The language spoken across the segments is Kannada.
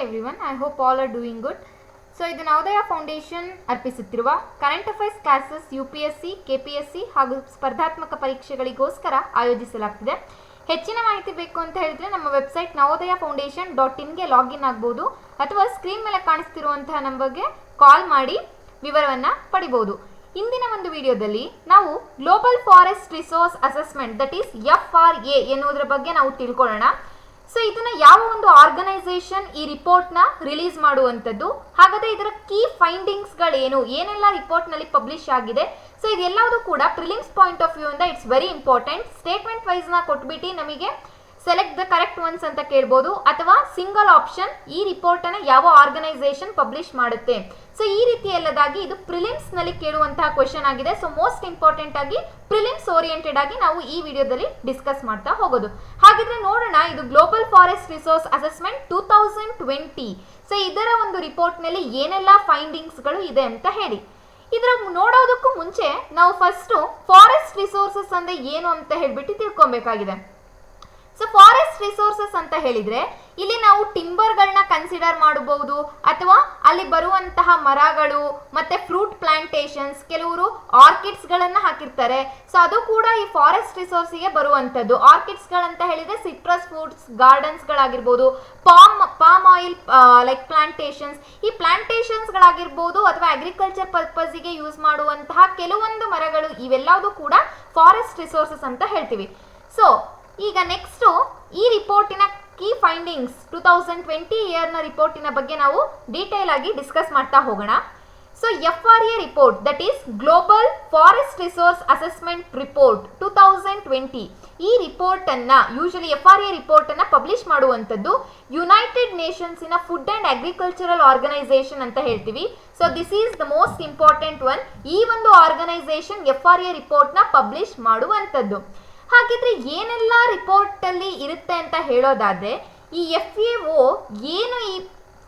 everyone, I hope all are doing good. So, ಇದು ನವೋದಯ ಫೌಂಡೇಶನ್ ಅರ್ಪಿಸುತ್ತಿರುವ current affairs classes UPSC, KPSC ಹಾಗೂ ಸ್ಪರ್ಧಾತ್ಮಕ ಪರೀಕ್ಷೆಗಳಿಗೋಸ್ಕರ ಆಯೋಜಿಸಲಾಗುತ್ತಿದೆ. ಹೆಚ್ಚಿನ ಮಾಹಿತಿ ಬೇಕು ಅಂತ ಹೇಳಿದ್ರೆ ನಮ್ಮ ವೆಬ್ಸೈಟ್ navodaya.foundation.in ಗೆ ಲಾಗಿನ್ ಆಗಬಹುದು ಅಥವಾ ಸ್ಕ್ರೀನ್ ಮೇಲೆ ಕಾಣಿಸ್ತಿರುವಂತಹ ನಂಬರ್ಗೆ ಕಾಲ್ ಮಾಡಿ ವಿವರವನ್ನು ಪಡಿಬಹುದು. ಇಂದಿನ ಒಂದು ವಿಡಿಯೋದಲ್ಲಿ ನಾವು global forest resource assessment that is FRA ಎನ್ನುವುದರ ಬಗ್ಗೆ ನಾವು ತಿಳ್ಕೊಳ್ಳೋಣ. ಸೊ ಇದನ್ನ ಯಾವ ಒಂದು ಆರ್ಗನೈಸೇಷನ್ ಈ ರಿಪೋರ್ಟ್ ನ ರಿಲೀಸ್ ಮಾಡುವಂತದ್ದು, ಹಾಗಾದ್ರೆ ಇದರ ಕೀ ಫೈಂಡಿಂಗ್ಸ್ ಗಳೇನು, ಏನೆಲ್ಲ ರಿಪೋರ್ಟ್ ನಲ್ಲಿ ಪಬ್ಲಿಷ್ ಆಗಿದೆ, ಸೊ ಇದೆಲ್ಲವೂ ಕೂಡ ಪ್ರಿಲಿಮ್ಸ್ ಪಾಯಿಂಟ್ ಆಫ್ ವ್ಯೂ ಇಂದ it's very important. Statement wise ನ ಕೊಟ್ಬಿಟ್ಟು ನಮಗೆ ಸೆಲೆಕ್ಟ್ ದ ಕರೆಕ್ಟ್ ಒನ್ಸ್ ಅಂತ ಕೇಳ್ಬೋದು, ಅಥವಾ ಸಿಂಗಲ್ ಆಪ್ಷನ್ ಈ ರಿಪೋರ್ಟ್ ಅನ್ನ ಯಾವ ಆರ್ಗನೈಸೇಷನ್ ಪಬ್ಲಿಷ್ ಮಾಡುತ್ತೆ. ಸೊ ಈ ರೀತಿ ಎಲ್ಲದಾಗಿ ಇದು ಪ್ರಿಲಿಮ್ಸ್ ನಲ್ಲಿ ಕೇಳುವಂತಹ ಕ್ವೆಶನ್ ಆಗಿದೆ. ಸೊ ಮೋಸ್ಟ್ ಇಂಪಾರ್ಟೆಂಟ್ ಆಗಿ ಪ್ರಿಲಿಮ್ಸ್ ಓರಿಯೆಂಟೆಡ್ ಆಗಿ ನಾವು ಈ ವಿಡಿಯೋದಲ್ಲಿ ಡಿಸ್ಕಸ್ ಮಾಡ್ತಾ ಹೋಗೋದು. ಹಾಗಿದ್ರೆ ನೋಡೋಣ, ಇದು global forest resource assessment 2020. So ಇದರ ಒಂದು ರಿಪೋರ್ಟ್ ನಲ್ಲಿ ಏನೆಲ್ಲ ಫೈಂಡಿಂಗ್ಸ್ ಗಳು ಇದೆ ಅಂತ ಹೇಳಿ. ಇದರ ನೋಡೋದಕ್ಕೂ ಮುಂಚೆ ನಾವು ಫಸ್ಟ್ ಫಾರೆಸ್ಟ್ ರಿಸೋರ್ಸಸ್ ಅಂದ್ರೆ ಏನು ಅಂತ ಹೇಳ್ಬಿಟ್ಟು ತಿಳ್ಕೊಬೇಕಾಗಿದೆ. ಸೊ ಫಾರೆಸ್ಟ್ ರಿಸೋರ್ಸಸ್ ಅಂತ ಹೇಳಿದ್ರೆ ಇಲ್ಲಿ ನಾವು ಟಿಂಬರ್ಗಳನ್ನ ಕನ್ಸಿಡರ್ ಮಾಡಬಹುದು, ಅಥವಾ ಅಲ್ಲಿ ಬರುವಂತಹ ಮರಗಳು ಮತ್ತೆ ಫ್ರೂಟ್ ಪ್ಲಾಂಟೇಶನ್ಸ್, ಕೆಲವರು ಆರ್ಕಿಡ್ಸ್ ಗಳನ್ನ ಹಾಕಿರ್ತಾರೆ. ಸೊ ಅದು ಕೂಡ ಈ ಫಾರೆಸ್ಟ್ ರಿಸೋರ್ಸ್ ಗೆ ಬರುವಂತದ್ದು. ಆರ್ಕಿಡ್ಸ್ ಗಳಂತ ಹೇಳಿದ್ರೆ ಸಿಟ್ರಸ್ ಫ್ರೂಟ್ಸ್ ಗಾರ್ಡನ್ಸ್ ಗಳಾಗಿರ್ಬೋದು, ಪಾಮ್ ಆಯಿಲ್ ಲೈಕ್ ಪ್ಲಾಂಟೇಶನ್ಸ್, ಈ ಪ್ಲಾಂಟೇಶನ್ಸ್ ಗಳಾಗಿರ್ಬೋದು, ಅಥವಾ ಅಗ್ರಿಕಲ್ಚರ್ ಪರ್ಪಸ್ ಗೆ ಯೂಸ್ ಮಾಡುವಂತಹ ಕೆಲವೊಂದು ಮರಗಳು, ಇವೆಲ್ಲವೂ ಕೂಡ ಫಾರೆಸ್ಟ್ ರಿಸೋರ್ಸಸ್ ಅಂತ ಹೇಳ್ತೀವಿ. ಸೊ ಈಗ ನೆಕ್ಸ್ಟ್ ಈ ರಿಪೋರ್ಟಿನ ಕೀ ಫೈಂಡಿಂಗ್ಸ್ 2020 ಇಯರ್ನ ರಿಪೋರ್ಟಿನ ಬಗ್ಗೆ ನಾವು ಡೀಟೇಲ್ ಆಗಿ ಡಿಸ್ಕಸ್ ಮಾಡ್ತಾ ಹೋಗೋಣ. So FRA report that is global forest resource assessment report 2020. ಈ ರಿಪೋರ್ಟ್ ಅನ್ನ ಯೂಶಲಿ FRA ರಿಪೋರ್ಟ್ ಅನ್ನ ಪಬ್ಲಿಷ್ ಮಾಡುವಂತದ್ದು ಯುನೈಟೆಡ್ ನೇಷನ್ಸ್ ಇನ ಫುಡ್ ಅಂಡ್ ಅಗ್ರಿಕಲ್ಚರಲ್ ಆರ್ಗನೈಸೇಷನ್ ಅಂತ ಹೇಳ್ತೀವಿ. So this is the most important one. ಈ ಒಂದು ಆರ್ಗನೈಸೇಷನ್ FRA ರಿಪೋರ್ಟ್ ನ ಪಬ್ಲಿಷ್ ಮಾಡುವಂತದ್ದು. ಹಾಗಿದ್ರೆ ಏನೆಲ್ಲ ರಿಪೋರ್ಟ್ ಅಲ್ಲಿ ಇರುತ್ತೆ ಅಂತ ಹೇಳೋದಾದ್ರೆ, ಈ FAO ಏನು ಈ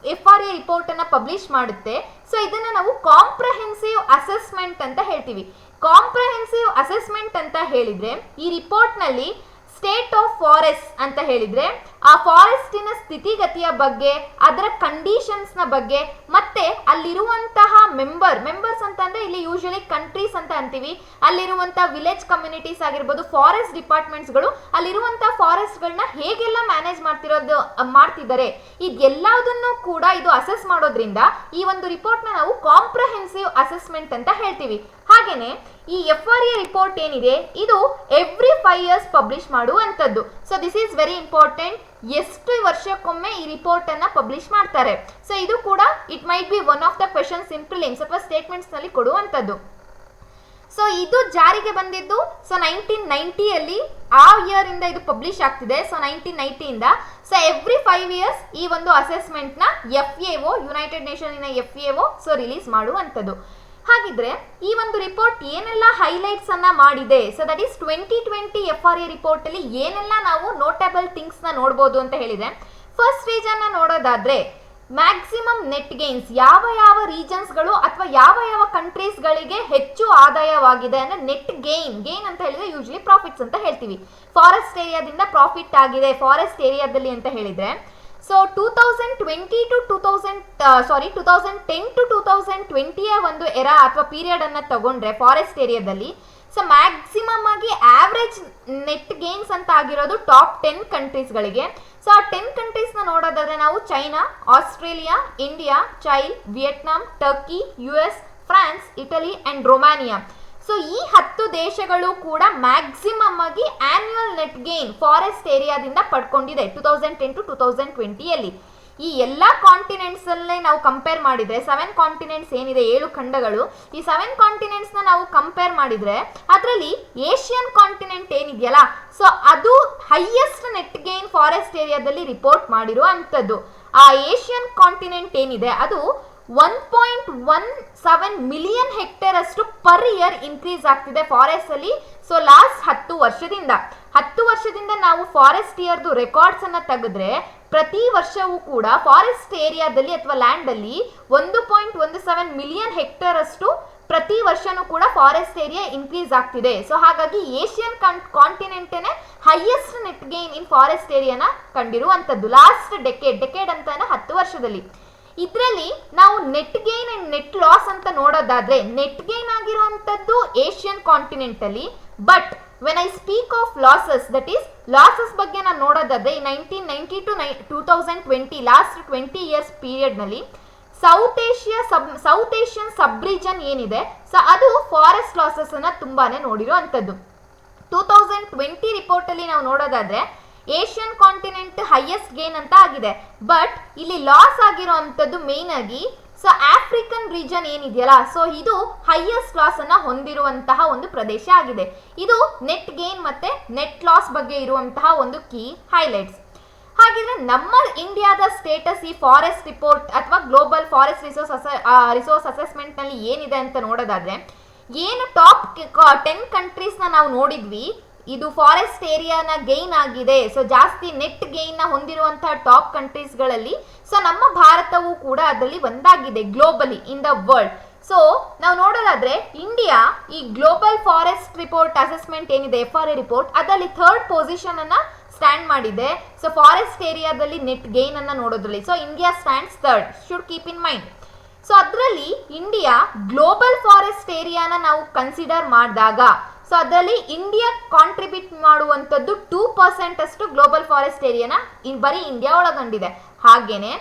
FRA ರಿಪೋರ್ಟ್ ಅನ್ನ ಪಬ್ಲಿಷ್ ಮಾಡುತ್ತೆ, ಸೊ ಇದನ್ನ ನಾವು ಕಾಂಪ್ರಹೆನ್ಸಿವ್ ಅಸೆಸ್ಮೆಂಟ್ ಅಂತ ಹೇಳ್ತೀವಿ. ಕಾಂಪ್ರಹೆನ್ಸಿವ್ ಅಸೆಸ್ಮೆಂಟ್ ಅಂತ ಹೇಳಿದ್ರೆ ಈ ರಿಪೋರ್ಟ್ ನಲ್ಲಿ ಸ್ಟೇಟ್ ಆಫ್ ಫಾರೆಸ್ಟ್ ಅಂತ ಹೇಳಿದ್ರೆ ಆ ಫಾರೆಸ್ಟಿನ ಸ್ಥಿತಿಗತಿಯ ಬಗ್ಗೆ, ಅದರ ಕಂಡೀಷನ್ಸ್ ನ ಬಗ್ಗೆ, ಮತ್ತೆ ಅಲ್ಲಿರುವಂತಹ ಮೆಂಬರ್ಸ್ ಅಂತ ಅಂದ್ರೆ ಇಲ್ಲಿ ಯೂಶಲಿ ಕಂಟ್ರೀಸ್ ಅಂತ ಅಂತೀವಿ, ಅಲ್ಲಿರುವಂತಹ ವಿಲೇಜ್ ಕಮ್ಯುನಿಟೀಸ್ ಆಗಿರ್ಬೋದು, ಫಾರೆಸ್ಟ್ ಡಿಪಾರ್ಟ್ಮೆಂಟ್ಸ್ ಗಳು ಅಲ್ಲಿರುವಂತಹ ಫಾರೆಸ್ಟ್ ಗಳನ್ನ ಹೇಗೆಲ್ಲ ಮ್ಯಾನೇಜ್ ಮಾಡ್ತಿದ್ದಾರೆ, ಇದೆಲ್ಲದನ್ನು ಕೂಡ ಇದು ಅಸೆಸ್ ಮಾಡೋದ್ರಿಂದ ಈ ಒಂದು ರಿಪೋರ್ಟ್ ನ ನಾವು ಕಾಂಪ್ರಹೆನ್ಸಿವ್ ಅಸೆಸ್ಮೆಂಟ್ ಅಂತ ಹೇಳ್ತೀವಿ. ಹಾಗೇನೆ ಈ FRA ರಿಪೋರ್ಟ್ ಏನಿದೆ ಇದು ಎವ್ರಿ 5 years ಪಬ್ಲಿಷ್ ಮಾಡುವಂತದ್ದು. So this is very important. ಎಷ್ಟು ವರ್ಷಕ್ಕೊಮ್ಮೆ ಈ ರಿಪೋರ್ಟ್ ಅನ್ನ ಪಬ್ಲಿಷ್ ಮಾಡ್ತಾರೆ. ಸೊ ಇದು ಕೂಡ it might be one of the questions in prelims ಅಥವಾ ಸ್ಟೇಟ್ಮೆಂಟ್ಸ್ ನಲ್ಲಿ ಕೊಡುವಂತದ್ದು. ಸೊ ಇದು ಜಾರಿಗೆ ಬಂದಿದ್ದು 1990 ಅಲ್ಲಿ, ಆ ಇಯರ್ ಇಂದ ಇದು ಪಬ್ಲಿಷ್ ಆಗ್ತಿದೆ. ಸೊ 1990 ಇಂದ ಸೊ ಎವ್ರಿ 5 years ಈ ಒಂದು ಅಸೆಸ್ಮೆಂಟ್ ನ FAO ಯುನೈಟೆಡ್ ನೇಷನ್ ಇನ FAO ಸೊ ರಿಲೀಸ್ ಮಾಡುವಂತದ್ದು. ಹಾಗಿದ್ರೆ ಈ ಒಂದು ರಿಪೋರ್ಟ್ ಏನೆಲ್ಲ ಹೈಲೈಟ್ಸ್ ಅನ್ನ ಮಾಡಿದೆ, so that is 2020 FRA report ಅಲ್ಲಿ ಏನೆಲ್ಲ ನಾವು ನೋಟಬಲ್ ಥಿಂಗ್ಸ್ ನ ನೋಡಬಹುದು ಅಂತ ಹೇಳಿದ್ರೆ, ಫಸ್ಟ್ ರೀಜನ್ ನ ನೋಡೋದಾದ್ರೆ ಮ್ಯಾಕ್ಸಿಮಮ್ ನೆಟ್ ಗೇನ್ಸ್, ಯಾವ ರೀಜನ್ಸ್ ಗಳು ಅಥವಾ ಯಾವ ಕಂಟ್ರೀಸ್ ಗಳಿಗೆ ಹೆಚ್ಚು ಆದಾಯವಾಗಿದೆ ಅಂದ್ರೆ ನೆಟ್ ಗೇನ್ ಅಂತ ಹೇಳಿದ್ರೆ ಯೂಶಲಿ ಪ್ರಾಫಿಟ್ಸ್ ಅಂತ ಹೇಳ್ತೀವಿ. ಫಾರೆಸ್ಟ್ ಏರಿಯಾದಿಂದ ಪ್ರಾಫಿಟ್ ಆಗಿದೆ ಫಾರೆಸ್ಟ್ ಏರಿಯಾದಲ್ಲಿ ಅಂತ ಹೇಳಿದ್ರೆ, ಸೊ 2010 to 2020 ಒಂದು ಎರಾ ಅಥವಾ ಪೀರಿಯಡ್ ಅನ್ನ ತಗೊಂಡ್ರೆ ಫಾರೆಸ್ಟ್ ಏರಿಯಾದಲ್ಲಿ, ಸೊ ಮ್ಯಾಕ್ಸಿಮಮ್ ಆಗಿ ಆವರೇಜ್ ನೆಟ್ ಗೇನ್ಸ್ ಅಂತ ಆಗಿರೋದು ಟಾಪ್ 10 ಕಂಟ್ರೀಸ್ ಗಳಿಗೆ. ಸೊ ಆ 10 ಕಂಟ್ರೀಸ್ ನ ನೋಡೋದಾದ್ರೆ ನಾವು China, Australia, India, Chile, Vietnam, Turkey, US, France, Italy and Romania. So ಈ 10 ದೇಶಗಳು ಕೂಡ ಮ್ಯಾಕ್ಸಿಮಮ್ ಆಗಿ ಆನ್ಯುವಲ್ ನೆಟ್ ಗೇನ್ ಫಾರೆಸ್ಟ್ ಏರಿಯಾದಿಂದ ಪಡ್ಕೊಂಡಿದೆ 2010 to 2020 ಅಲ್ಲಿ. ಈ ಎಲ್ಲಾ ಕಾಂಟಿನೆಂಟ್ಸ್ ಅಲ್ಲೇ ನಾವು ಕಂಪೇರ್ ಮಾಡಿದ್ರೆ 7 ಕಾಂಟಿನೆಂಟ್ಸ್ ಏನಿದೆ, 7 ಖಂಡಗಳು, ಈ 7 ಕಾಂಟಿನೆಂಟ್ಸ್ ನ ನಾವು ಕಂಪೇರ್ ಮಾಡಿದ್ರೆ ಅದರಲ್ಲಿ ಏಷ್ಯನ್ ಕಾಂಟಿನೆಂಟ್ ಏನಿದೆಯಲ್ಲ, ಸೊ ಅದು ಹೈಯೆಸ್ಟ್ ನೆಟ್ ಗೇನ್ ಫಾರೆಸ್ಟ್ ಏರಿಯಾದಲ್ಲಿ ರಿಪೋರ್ಟ್ ಮಾಡಿರೋ ಅಂತದ್ದು. ಆ ಏಷ್ಯನ್ ಕಾಂಟಿನೆಂಟ್ ಏನಿದೆ ಅದು 1.17 ಮಿಲಿಯನ್ ಹೆಕ್ಟೇರ್ ಅಷ್ಟು ಪರ್ ಇಯರ್ ಇನ್ಕ್ರೀಸ್ ಆಗ್ತಿದೆ ಫಾರೆಸ್ಟ್ ಅಲ್ಲಿ. ಸೊ ಲಾಸ್ಟ್ 10 ವರ್ಷದಿಂದ ನಾವು ಫಾರೆಸ್ಟ್ ಇಯರ್ದು ರೆಕಾರ್ಡ್ಸ್ ಅನ್ನ ತೆಗೆದ್ರೆ ಪ್ರತಿ ವರ್ಷವೂ ಕೂಡ ಫಾರೆಸ್ಟ್ ಏರಿಯಾದಲ್ಲಿ ಅಥವಾ ಲ್ಯಾಂಡ್ ಅಲ್ಲಿ 1.17 ಮಿಲಿಯನ್ ಹೆಕ್ಟೇರ್ ಅಷ್ಟು ಪ್ರತಿ ವರ್ಷನೂ ಕೂಡ ಫಾರೆಸ್ಟ್ ಏರಿಯಾ ಇನ್ಕ್ರೀಸ್ ಆಗ್ತಿದೆ. ಸೊ ಹಾಗಾಗಿ ಏಷ್ಯನ್ ಕಾಂಟಿನೆಂಟೇನೆ highest net gain in forest ಏರಿಯಾನ ಕಂಡಿರುವಂಥದ್ದು ಲಾಸ್ಟ್ ಡೆಕೆಡ್ ಅಂತ 10 ವರ್ಷದಲ್ಲಿ. ಇದರಲ್ಲಿ ನಾವು net gain and net loss ಅಂತ ನೋಡೋದಾದ್ರೆ ನೆಟ್ ಗೇನ್ ಆಗಿರುವಂಥದ್ದು ಏಷ್ಯನ್ ಕಾಂಟಿನೆಂಟ್ ಅಲ್ಲಿ. But when I speak of losses, that is losses ಬಗ್ಗೆ ನಾನು ನೋಡೋದಾದ್ರೆ 1990 to 2020 ಲಾಸ್ಟ್ 20 ಇಯರ್ಸ್ ಪೀರಿಯಡ್ ನಲ್ಲಿ ಸೌತ್ ಏಷ್ಯನ್ ಸಬ್ ರೀಜನ್ ಏನಿದೆ, ಸೊ ಅದು ಫಾರೆಸ್ಟ್ ಲಾಸಸ್ ಅನ್ನ ತುಂಬಾನೇ ನೋಡಿರೋ ಅಂಥದ್ದು. 2020 ರಿಪೋರ್ಟ್ ಅಲ್ಲಿ ನಾವು ನೋಡೋದಾದ್ರೆ ಏಷ್ಯನ್ ಕಾಂಟಿನೆಂಟ್ ಹೈಯೆಸ್ಟ್ ಗೇನ್ ಅಂತ ಆಗಿದೆ. ಬಟ್ ಇಲ್ಲಿ ಲಾಸ್ ಆಗಿರೋ ಅಂಥದ್ದು ಮೇನ್ ಆಗಿ ಸೊ ಆಫ್ರಿಕನ್ ರೀಜನ್ ಏನಿದೆಯಲ್ಲ, ಸೊ ಇದು ಹೈಯೆಸ್ಟ್ ಲಾಸ್ ಅನ್ನ ಹೊಂದಿರುವಂತಹ ಒಂದು ಪ್ರದೇಶ ಆಗಿದೆ. ಇದು ನೆಟ್ ಗೇನ್ ಮತ್ತೆ ನೆಟ್ ಲಾಸ್ ಬಗ್ಗೆ ಇರುವಂತಹ ಒಂದು ಕೀ ಹೈಲೈಟ್ಸ್. ಹಾಗಿದ್ರೆ ನಮ್ಮ ಇಂಡಿಯಾದ ಸ್ಟೇಟಸ್ ಈ ಫಾರೆಸ್ಟ್ ರಿಪೋರ್ಟ್ ಅಥವಾ ಗ್ಲೋಬಲ್ ಫಾರೆಸ್ಟ್ ರಿಸೋರ್ಸ್ ಅಸೆಸ್ಮೆಂಟ್ ನಲ್ಲಿ ಏನಿದೆ ಅಂತ ನೋಡೋದಾದ್ರೆ, ಏನು ಟಾಪ್ 10 ಕಂಟ್ರೀಸ್ ನಾವು ನೋಡಿದ್ವಿ, ಇದು ಫಾರೆಸ್ಟ್ ಏರಿಯಾನ ಗೈನ್ ಆಗಿದೆ, ಸೊ ಜಾಸ್ತಿ ನೆಟ್ ಗೈನ್ ನ ಹೊಂದಿರುವಂತಹ ಟಾಪ್ ಕಂಟ್ರೀಸ್ ಗಳಲ್ಲಿ ಸೊ ನಮ್ಮ ಭಾರತವು ಕೂಡ ಅದರಲ್ಲಿ ಒಂದಾಗಿದೆ globally in the world. So ನಾವು ನೋಡೋದಾದ್ರೆ ಇಂಡಿಯಾ ಈ ಗ್ಲೋಬಲ್ ಫಾರೆಸ್ಟ್ ರಿಪೋರ್ಟ್ ಅಸೆಸ್ಮೆಂಟ್ ಏನಿದೆ FRA ರಿಪೋರ್ಟ್ ಅದರಲ್ಲಿ 3rd ಪೊಸಿಷನ್ ಅನ್ನ ಸ್ಟ್ಯಾಂಡ್ ಮಾಡಿದೆ. ಸೊ ಫಾರೆಸ್ಟ್ ಏರಿಯಾದಲ್ಲಿ ನೆಟ್ ಗೈನ್ ಅನ್ನ ನೋಡೋದ್ರಲ್ಲಿ so India stands 3rd, should keep in mind. So ಅದರಲ್ಲಿ ಇಂಡಿಯಾ ಗ್ಲೋಬಲ್ ಫಾರೆಸ್ಟ್ ಏರಿಯಾನ ನಾವು ಕನ್ಸಿಡರ್ ಮಾಡಿದಾಗ ಸೊ ಅದರಲ್ಲಿ ಇಂಡಿಯಾ ಕಾಂಟ್ರಿಬ್ಯೂಟ್ ಮಾಡುವಂಥದ್ದು 2% ಅಷ್ಟು ಗ್ಲೋಬಲ್ ಫಾರೆಸ್ಟ್ ಏರಿಯಾನ ಬರೀ ಇಂಡಿಯಾ ಒಳಗೊಂಡಿದೆ. ಹಾಗೇನೆ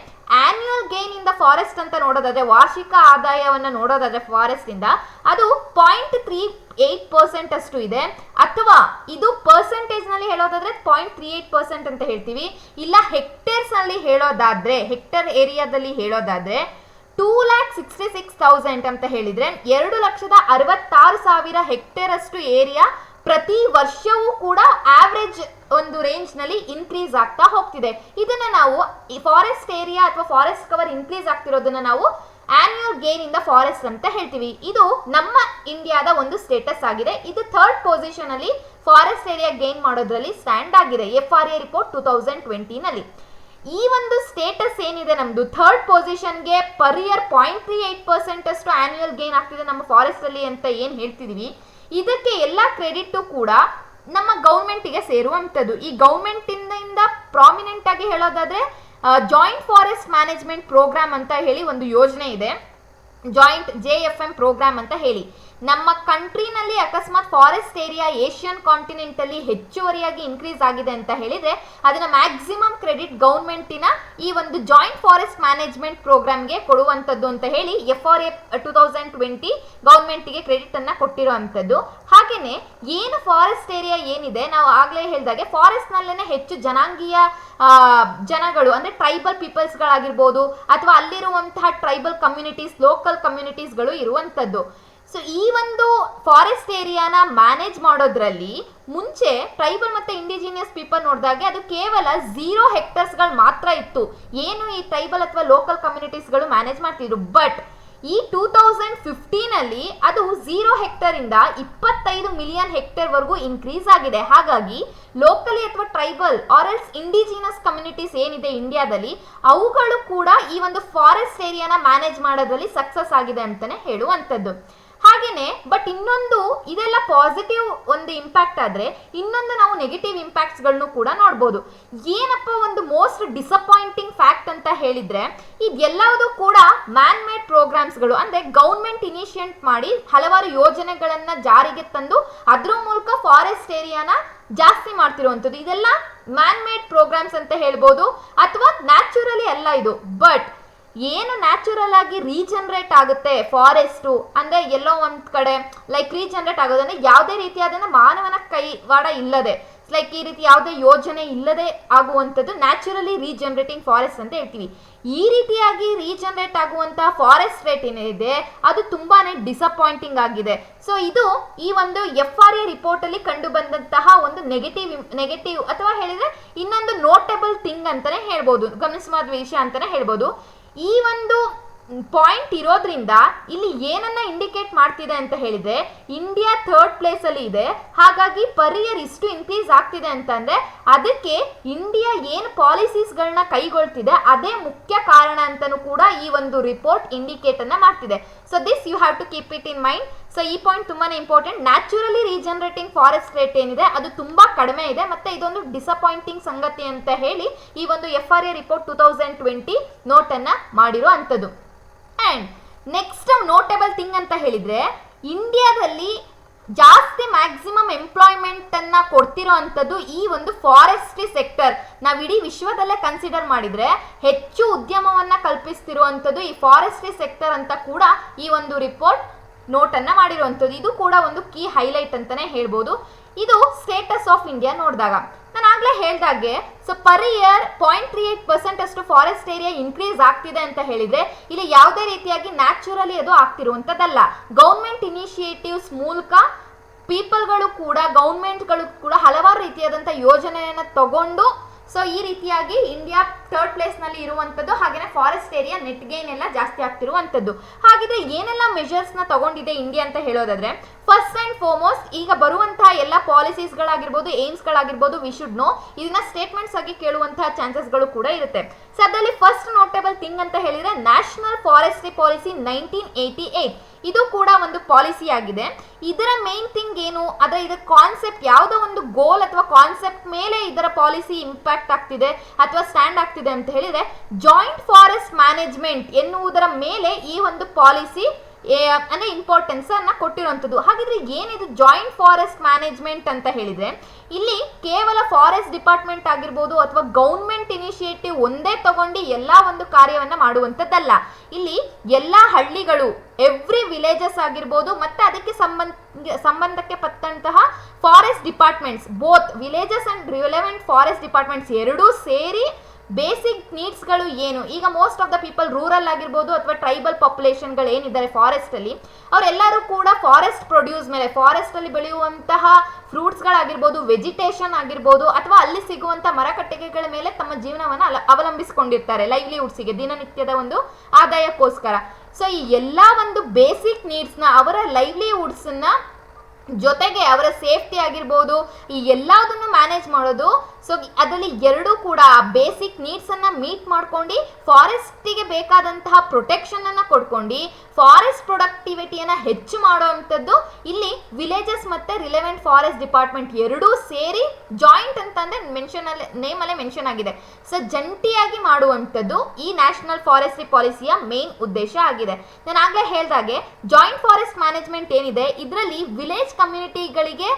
annual gain in the forest ಅಂತ ನೋಡೋದಾದ್ರೆ, ವಾರ್ಷಿಕ ಆದಾಯವನ್ನ ನೋಡೋದಾದ್ರೆ ಫಾರೆಸ್ಟ್ ಇಂದ ಅದು 0.38% ಅಷ್ಟು ಇದೆ. ಅಥವಾ ಇದು ಪರ್ಸೆಂಟೇಜ್ ನಲ್ಲಿ ಹೇಳೋದಾದ್ರೆ 0.38% ಅಂತ ಹೇಳ್ತೀವಿ. ಇಲ್ಲ ಹೆಕ್ಟೇರ್ಸ್ ನಲ್ಲಿ ಹೇಳೋದಾದ್ರೆ, ಹೆಕ್ಟೇರ್ ಏರಿಯಾದಲ್ಲಿ ಹೇಳೋದಾದ್ರೆ 2,66,000 ಅಂತ ಹೇಳಿದ್ರೆ 2,66,000 ಹೆಕ್ಟೇರ್ ಅಷ್ಟು ಏರಿಯಾ ಪ್ರತಿ ವರ್ಷವೂ ಕೂಡ ಆವರೇಜ್ ಒಂದು ರೇಂಜ್ ನಲ್ಲಿ ಇನ್ಕ್ರೀಸ್ ಆಗ್ತಾ ಹೋಗ್ತಿದೆ. ಇದನ್ನ ನಾವು ಈ ಫಾರೆಸ್ಟ್ ಏರಿಯಾ ಅಥವಾ ಫಾರೆಸ್ಟ್ ಕವರ್ ಇನ್ಕ್ರೀಸ್ ಆಗ್ತಿರೋದನ್ನ ನಾವು annual gain in the forest ಅಂತ ಹೇಳ್ತೀವಿ. ಇದು ನಮ್ಮ ಇಂಡಿಯಾದ ಒಂದು ಸ್ಟೇಟಸ್ ಆಗಿದೆ. ಇದು 3rd ಪೊಸಿಷನ್ ಅಲ್ಲಿ ಫಾರೆಸ್ಟ್ ಏರಿಯಾ ಗೇನ್ ಮಾಡೋದ್ರಲ್ಲಿ ಸ್ಟ್ಯಾಂಡ್ ಆಗಿದೆ FRA ರಿಪೋರ್ಟ್ 2020 ನಲ್ಲಿ. ಈ ಒಂದು ಸ್ಟೇಟಸ್ ಏನಿದೆ ನಮ್ದು 3rd ಪೊಸಿಷನ್ಗೆ ಪರ್ ಇಯರ್ 0.38% ಅಷ್ಟು ಆನ್ಯುವಲ್ ಗೇನ್ ಆಗ್ತಿದೆ ನಮ್ಮ ಫಾರೆಸ್ಟ್ ಅಲ್ಲಿ ಅಂತ ಏನ್ ಹೇಳ್ತಿದೀವಿ, ಇದಕ್ಕೆ ಎಲ್ಲ ಕ್ರೆಡಿಟ್ ಕೂಡ ನಮ್ಮ ಗೌರ್ಮೆಂಟ್ಗೆ ಸೇರುವಂಥದ್ದು. ಈ ಗೌರ್ಮೆಂಟ್ ಇಂದ ಪ್ರಾಮಿನೆಂಟ್ ಆಗಿ ಹೇಳೋದಾದ್ರೆ ಜಾಯಿಂಟ್ ಫಾರೆಸ್ಟ್ ಮ್ಯಾನೇಜ್ಮೆಂಟ್ ಪ್ರೋಗ್ರಾಮ್ ಅಂತ ಹೇಳಿ ಒಂದು ಯೋಜನೆ ಇದೆ, ಜಾಯಿಂಟ್ JFM ಪ್ರೋಗ್ರಾಮ್ ಅಂತ ಹೇಳಿ. ನಮ್ಮ ಕಂಟ್ರಿನಲ್ಲಿ ಅಕಸ್ಮಾತ್ ಫಾರೆಸ್ಟ್ ಏರಿಯಾ ಏಷ್ಯನ್ ಕಾಂಟಿನೆಂಟ್ ಅಲ್ಲಿ ಹೆಚ್ಚುವರಿಯಾಗಿ ಇನ್ಕ್ರೀಸ್ ಆಗಿದೆ ಅಂತ ಹೇಳಿದ್ರೆ ಅದನ್ನ ಮ್ಯಾಕ್ಸಿಮಮ್ ಕ್ರೆಡಿಟ್ ಗೌರ್ಮೆಂಟಿನ ಈ ಒಂದು ಜಾಯಿಂಟ್ ಫಾರೆಸ್ಟ್ ಮ್ಯಾನೇಜ್ಮೆಂಟ್ ಪ್ರೋಗ್ರಾಮ್ಗೆ ಕೊಡುವಂಥದ್ದು ಅಂತ ಹೇಳಿ FRA 2020 ಗೌರ್ಮೆಂಟ್ಗೆ ಕ್ರೆಡಿಟ್ ಅನ್ನ ಕೊಟ್ಟಿರುವಂಥದ್ದು. ಹಾಗೇನೆ ಏನು ಫಾರೆಸ್ಟ್ ಏರಿಯಾ ಏನಿದೆ, ನಾವು ಆಗ್ಲೇ ಹೇಳಿದಾಗೆ ಫಾರೆಸ್ಟ್ ನಲ್ಲೇನೆ ಹೆಚ್ಚು ಜನಾಂಗೀಯ ಜನಗಳು ಅಂದ್ರೆ ಟ್ರೈಬಲ್ ಪೀಪಲ್ಸ್ ಗಳಾಗಿರ್ಬೋದು ಅಥವಾ ಅಲ್ಲಿರುವಂತಹ ಟ್ರೈಬಲ್ ಕಮ್ಯುನಿಟೀಸ್, ಲೋಕಲ್ ಕಮ್ಯುನಿಟೀಸ್ಗಳು ಇರುವಂಥದ್ದು. ಸೊ ಈ ಒಂದು ಫಾರೆಸ್ಟ್ ಏರಿಯಾನ ಮ್ಯಾನೇಜ್ ಮಾಡೋದ್ರಲ್ಲಿ ಮುಂಚೆ ಟ್ರೈಬಲ್ ಮತ್ತೆ ಇಂಡಿಜಿನಿಯಸ್ ಪೀಪಲ್ ನೋಡಿದಾಗೆ ಅದು ಕೇವಲ 0 ಹೆಕ್ಟರ್ಸ್ಗಳು ಮಾತ್ರ ಇತ್ತು, ಏನು ಈ ಟ್ರೈಬಲ್ ಅಥವಾ ಲೋಕಲ್ ಕಮ್ಯುನಿಟೀಸ್ಗಳು ಮ್ಯಾನೇಜ್ ಮಾಡ್ತಿದ್ರು. ಬಟ್ ಈ 2015 ಅಲ್ಲಿ ಅದು 0 ಹೆಕ್ಟರ್ ಇಂದ 25 ಮಿಲಿಯನ್ ಹೆಕ್ಟೇರ್ ವರೆಗೂ ಇನ್ಕ್ರೀಸ್ ಆಗಿದೆ. ಹಾಗಾಗಿ ಲೋಕಲಿ ಅಥವಾ tribal or else indigenous communities ಏನಿದೆ ಇಂಡಿಯಾದಲ್ಲಿ ಅವುಗಳು ಕೂಡ ಈ ಒಂದು ಫಾರೆಸ್ಟ್ ಏರಿಯಾನ ಮ್ಯಾನೇಜ್ ಮಾಡೋದ್ರಲ್ಲಿ ಸಕ್ಸಸ್ ಆಗಿದೆ ಅಂತಾನೆ ಹೇಳುವಂಥದ್ದು. ಹಾಗೇನೆ ಬಟ್ ಇನ್ನೊಂದು ಇದೆಲ್ಲ ಪಾಸಿಟಿವ್ ಒಂದು ಇಂಪ್ಯಾಕ್ಟ್ ಆದ್ರೆ ಇನ್ನೊಂದು ನಾವು ನೆಗೆಟಿವ್ ಇಂಪ್ಯಾಕ್ಟ್ಸ್ ಗಳನ್ನು ಕೂಡ ನೋಡ್ಬೋದು. ಏನಪ್ಪ ಒಂದು ಮೋಸ್ಟ್ ಡಿಸಪಾಯಿಂಟಿಂಗ್ ಫ್ಯಾಕ್ಟ್ ಅಂತ ಹೇಳಿದ್ರೆ ಇದೆಲ್ಲವೂ ಕೂಡ ಮ್ಯಾನ್ ಮೇಡ್ ಪ್ರೋಗ್ರಾಮ್ಸ್ಗಳು, ಅಂದ್ರೆ ಗೌರ್ಮೆಂಟ್ ಇನಿಷಿಯೇಟ್ ಮಾಡಿ ಹಲವಾರು ಯೋಜನೆಗಳನ್ನ ಜಾರಿಗೆ ತಂದು ಅದ್ರ ಮೂಲಕ ಫಾರೆಸ್ಟ್ ಏರಿಯಾನ ಜಾಸ್ತಿ ಮಾಡ್ತಿರುವಂಥದ್ದು. ಇದೆಲ್ಲ ಮ್ಯಾನ್ ಮೇಡ್ ಪ್ರೋಗ್ರಾಮ್ಸ್ ಅಂತ ಹೇಳ್ಬೋದು ಅಥವಾ ನ್ಯಾಚುರಲಿ ಅಲ್ಲ ಇದು. ಬಟ್ ಏನು ನ್ಯಾಚುರಲ್ ಆಗಿ ರೀಜನರೇಟ್ ಆಗುತ್ತೆ ಫಾರೆಸ್ಟ್ ಅಂದ್ರೆ ಎಲ್ಲೋ ಒಂದ್ ಕಡೆ ಲೈಕ್ ರೀಜನರೇಟ್ ಆಗೋದಂದ್ರೆ ಯಾವುದೇ ರೀತಿಯಾದ ಮಾನವನ ಕೈವಾಡ ಇಲ್ಲದೆ, ಲೈಕ್ ಈ ರೀತಿ ಯಾವುದೇ ಯೋಜನೆ ಇಲ್ಲದೆ ಆಗುವಂಥದ್ದು ನ್ಯಾಚುರಲಿ ರೀಜನರೇಟಿಂಗ್ ಫಾರೆಸ್ಟ್ ಅಂತ ಹೇಳ್ತೀವಿ. ಈ ರೀತಿಯಾಗಿ ರೀಜನರೇಟ್ ಆಗುವಂತಹ ಫಾರೆಸ್ಟ್ ರೇಟ್ ಏನಿದೆ ಅದು ತುಂಬಾನೇ ಡಿಸಪಾಯಿಂಟಿಂಗ್ ಆಗಿದೆ. ಸೊ ಇದು ಈ ಒಂದು FRA ರಿಪೋರ್ಟ್ ಅಲ್ಲಿ ಕಂಡು ಬಂದಂತಹ ಒಂದು ನೆಗೆಟಿವ್ ಅಥವಾ ಹೇಳಿದ್ರೆ ಇನ್ನೊಂದು ನೋಟೇಬಲ್ ಥಿಂಗ್ ಅಂತಾನೆ ಹೇಳ್ಬೋದು, ಗಮನಿಸುವ ವಿಷಯ ಅಂತಾನೆ ಹೇಳ್ಬೋದು. ಈ ಒಂದು ಪಾಯಿಂಟ್ ಇರೋದ್ರಿಂದ ಇಲ್ಲಿ ಏನನ್ನ ಇಂಡಿಕೇಟ್ ಮಾಡ್ತಿದೆ ಅಂತ ಹೇಳಿದ್ರೆ ಇಂಡಿಯಾ 3rd ಪ್ಲೇಸ್ ಅಲ್ಲಿ ಇದೆ. ಹಾಗಾಗಿ ಪರ್ ಇಯರ್ ಇಷ್ಟು ಇನ್ಕ್ರೀಸ್ ಆಗ್ತಿದೆ ಅಂತಂದ್ರೆ ಅದಕ್ಕೆ ಇಂಡಿಯಾ ಏನು ಪಾಲಿಸೀಸ್ಗಳನ್ನ ಕೈಗೊಳ್ತಿದೆ ಅದೇ ಮುಖ್ಯ ಕಾರಣ ಅಂತಲೂ ಕೂಡ ಈ ಒಂದು ರಿಪೋರ್ಟ್ ಇಂಡಿಕೇಟ್ ಅನ್ನ ಮಾಡ್ತಿದೆ. So this you have to keep it in mind. So ಈ ಪಾಯಿಂಟ್ ತುಂಬಾನೇ important. Naturally regenerating forest rate ಏನಿದೆ ಅದು ತುಂಬಾ ಕಡಿಮೆ ಇದೆ, ಮತ್ತೆ ಇದೊಂದು ಡಿಸಪಾಯಿಂಟಿಂಗ್ ಸಂಗತಿ ಅಂತ ಹೇಳಿ ಈ ಒಂದು FRA ರಿಪೋರ್ಟ್ 2020 ನೋಟ್ ಅನ್ನ ಮಾಡಿರೋ ಅಂಥದ್ದು. ಅಂಡ್ ನೆಕ್ಸ್ಟ್ ನೋಟೇಬಲ್ ಥಿಂಗ್ ಅಂತ ಹೇಳಿದ್ರೆ ಇಂಡಿಯಾದಲ್ಲಿ ಜಾಸ್ತಿ ಮ್ಯಾಕ್ಸಿಮಮ್ ಎಂಪ್ಲಾಯ್ಮೆಂಟ್ ಅನ್ನ ಕೊಡ್ತಿರೋ ಅಂಥದ್ದು ಈ ಒಂದು ಫಾರೆಸ್ಟ್ರಿ ಸೆಕ್ಟರ್. ನಾವು ಇಡೀ ವಿಶ್ವದಲ್ಲೇ ಕನ್ಸಿಡರ್ ಮಾಡಿದ್ರೆ ಹೆಚ್ಚು ಉದ್ಯಮವನ್ನ ಕಲ್ಪಿಸ್ತಿರುವಂಥದ್ದು ಈ ಫಾರೆಸ್ಟ್ರಿ ಸೆಕ್ಟರ್ ಅಂತ ಕೂಡ ಈ ಒಂದು ರಿಪೋರ್ಟ್ ನೋಟ್ ಅನ್ನ ಮಾಡಿರುವಂಥದ್ದು. ಇದು ಕೂಡ ಒಂದು ಕೀ ಹೈಲೈಟ್ ಅಂತಾನೆ ಹೇಳ್ಬೋದು. ಇದು ಸ್ಟೇಟಸ್ ಆಫ್ ಇಂಡಿಯಾ ನೋಡಿದಾಗ ನಾನು ಆಗ್ಲೇ ಹೇಳ್ದಾಗೆ ಸೊ ಪರ್ ಇಯರ್ 0.38% ಅಷ್ಟು ಫಾರೆಸ್ಟ್ ಏರಿಯಾ ಇನ್ಕ್ರೀಸ್ ಆಗ್ತಿದೆ ಅಂತ ಹೇಳಿದ್ರೆ ಇಲ್ಲಿ ಯಾವುದೇ ರೀತಿಯಾಗಿ ನ್ಯಾಚುರಲಿ ಅದು ಆಗ್ತಿರುವಂಥದ್ದಲ್ಲ. ಗೌರ್ಮೆಂಟ್ ಇನಿಷಿಯೇಟಿವ್ಸ್ ಮೂಲಕ ಪೀಪಲ್ಗಳು ಕೂಡ ಗೌರ್ಮೆಂಟ್ಗಳು ಕೂಡ ಹಲವಾರು ರೀತಿಯಾದಂಥ ಯೋಜನೆಯನ್ನು ತಗೊಂಡು ಸೊ ಈ ರೀತಿಯಾಗಿ ಇಂಡಿಯಾ 3rd ಪ್ಲೇಸ್ ನಲ್ಲಿ ಇರುವಂಥದ್ದು. ಹಾಗೇನೆ ಫಾರೆಸ್ಟ್ ಏರಿಯಾ ನೆಟ್ ಗೇನ್ ಎಲ್ಲ ಜಾಸ್ತಿ ಆಗ್ತಿರುವಂಥದ್ದು. ಹಾಗಿದ್ರೆ ಏನೆಲ್ಲ ಮೆಷರ್ಸ್ ನ ತಗೊಂಡಿದೆ ಇಂಡಿಯಾ ಅಂತ ಹೇಳೋದಾದ್ರೆ ಫಸ್ಟ್ ಅಂಡ್ ಫಾರ್ಮೋಸ್ಟ್ ಈಗ ಬರುವಂತಹ ಎಲ್ಲ ಪಾಲಿಸೀಸ್ಗಳಾಗಿರ್ಬೋದು ಏಮ್ಸ್ಗಳಾಗಿರ್ಬೋದು ವಿ ಶುಡ್ ನೋ ಇದನ್ನ ಸ್ಟೇಟ್ಮೆಂಟ್ಸ್ ಆಗಿ ಕೇಳುವಂತಹ ಚಾನ್ಸಸ್ಗಳು ಕೂಡ ಇರುತ್ತೆ. ಸೊ ಅದರಲ್ಲಿ ಫಸ್ಟ್ ನೋಟೇಬಲ್ ಥಿಂಗ್ ಅಂತ ಹೇಳಿದ್ರೆ ನ್ಯಾಷನಲ್ ಫಾರೆಸ್ಟ್ರಿ ಪಾಲಿಸಿ 1988 ಇದು ಕೂಡ ಒಂದು ಪಾಲಿಸಿ ಆಗಿದೆ. ಇದರ ಮೇನ್ ಥಿಂಗ್ ಏನು ಅದರ ಇದರ ಕಾನ್ಸೆಪ್ಟ್ ಯಾವುದೋ ಒಂದು ಗೋಲ್ ಅಥವಾ ಕಾನ್ಸೆಪ್ಟ್ ಮೇಲೆ ಇದರ ಪಾಲಿಸಿ ಇಂಪ್ಯಾಕ್ಟ್ ಆಗ್ತಿದೆ ಅಥವಾ ಸ್ಟ್ಯಾಂಡ್ ಆಗ್ತಿದೆ ಅಂತ ಹೇಳಿದ್ರೆ ಜಾಯಿಂಟ್ ಫಾರೆಸ್ಟ್ ಮ್ಯಾನೇಜ್ಮೆಂಟ್ ಎನ್ನುವುದರ ಮೇಲೆ ಈ ಒಂದು ಪಾಲಿಸಿ ಅಂದ್ರೆ ಇಂಪಾರ್ಟೆನ್ಸ್ ಅನ್ನ ಕೊಟ್ಟಿರುವಂಥದ್ದು. ಹಾಗಿದ್ರೆ ಏನಿದು ಜಾಯಿಂಟ್ ಫಾರೆಸ್ಟ್ ಮ್ಯಾನೇಜ್ಮೆಂಟ್ ಅಂತ ಹೇಳಿದ್ರೆ ಇಲ್ಲಿ ಕೇವಲ ಫಾರೆಸ್ಟ್ ಡಿಪಾರ್ಟ್ಮೆಂಟ್ ಆಗಿರ್ಬೋದು ಅಥವಾ ಗೌರ್ಮೆಂಟ್ ಇನಿಷಿಯೇಟಿವ್ ಒಂದೇ ತಗೊಂಡು ಎಲ್ಲ ಒಂದು ಕಾರ್ಯವನ್ನ ಮಾಡುವಂಥದ್ದಲ್ಲ. ಇಲ್ಲಿ ಎಲ್ಲ ಹಳ್ಳಿಗಳು ಎವ್ರಿ ವಿಲೇಜಸ್ ಆಗಿರ್ಬೋದು ಮತ್ತೆ ಅದಕ್ಕೆ ಸಂಬಂಧಕ್ಕೆ ಪಟ್ಟಂತಹ forest departments both villages and relevant forest departments ಎರಡೂ ಸೇರಿ ಬೇಸಿಕ್ ನೀಡ್ಸ್ಗಳು ಏನು ಈಗ most of the people rural ಆಗಿರ್ಬೋದು ಅಥವಾ ಟ್ರೈಬಲ್ ಪಾಪ್ಯುಲೇಷನ್ಗಳು ಏನಿದ್ದಾರೆ ಫಾರೆಸ್ಟ್ ಅಲ್ಲಿ ಅವರೆಲ್ಲರೂ ಕೂಡ ಫಾರೆಸ್ಟ್ ಪ್ರೊಡ್ಯೂಸ್ ಮೇಲೆ ಫಾರೆಸ್ಟ್ ಅಲ್ಲಿ ಬೆಳೆಯುವಂತಹ ಫ್ರೂಟ್ಸ್ಗಳಾಗಿರ್ಬೋದು ವೆಜಿಟೇಷನ್ ಆಗಿರ್ಬೋದು ಅಥವಾ ಅಲ್ಲಿ ಸಿಗುವಂಥ ಮರಕಟ್ಟಿಗೆಗಳ ಮೇಲೆ ತಮ್ಮ ಜೀವನವನ್ನು ಅವಲಂಬಿಸಿಕೊಂಡಿರ್ತಾರೆ ಲೈವ್ಲಿಹುಡ್ಸಿಗೆ ದಿನನಿತ್ಯದ ಒಂದು ಆದಾಯಕ್ಕೋಸ್ಕರ. ಸೊ ಈ ಎಲ್ಲ ಒಂದು ಬೇಸಿಕ್ ನೀಡ್ಸ್ನ ಅವರ ಲೈವ್ಲಿಹುಡ್ಸನ್ನ ಜೊತೆಗೆ ಅವರ ಸೇಫ್ಟಿ ಆಗಿರ್ಬೋದು ಈ ಎಲ್ಲದನ್ನು ಮ್ಯಾನೇಜ್ ಮಾಡೋದು. ಸೊ ಅದರಲ್ಲಿ ಎರಡೂ ಕೂಡ ಬೇಸಿಕ್ ನೀಡ್ಸ್ ಅನ್ನ ಮೀಟ್ ಮಾಡ್ಕೊಂಡು ಫಾರೆಸ್ಟಿಗೆ ಬೇಕಾದಂತಹ ಪ್ರೊಟೆಕ್ಷನ್ ಅನ್ನ ಕೊಡ್ಕೊಂಡು ಫಾರೆಸ್ಟ್ ಪ್ರೊಡಕ್ಟಿವಿಟಿಯನ್ನ ಹೆಚ್ಚು ಮಾಡುವಂಥದ್ದು ಇಲ್ಲಿ ವಿಲೇಜಸ್ ಮತ್ತೆ ರಿಲೆವೆಂಟ್ ಫಾರೆಸ್ಟ್ ಡಿಪಾರ್ಟ್ಮೆಂಟ್ ಎರಡೂ ಸೇರಿ ಜಾಯಿಂಟ್ ಅಂತಂದ್ರೆ ನೇಮಲ್ಲೇ ಮೆನ್ಷನ್ ಆಗಿದೆ. ಸೊ ಜಂಟಿಯಾಗಿ ಮಾಡುವಂಥದ್ದು ಈ ನ್ಯಾಷನಲ್ ಫಾರೆಸ್ಟ್ರಿ ಪಾಲಿಸಿಯ ಮೇನ್ ಉದ್ದೇಶ ಆಗಿದೆ. ನಾನು ಆಗ್ಲೇ ಹೇಳ್ದಾಗೆ ಜಾಯಿಂಟ್ ಫಾರೆಸ್ಟ್ ಮ್ಯಾನೇಜ್ಮೆಂಟ್ ಏನಿದೆ ಇದರಲ್ಲಿ ವಿಲೇಜ್ ಕಮ್ಯುನಿಟಿಗಳಿಗೆ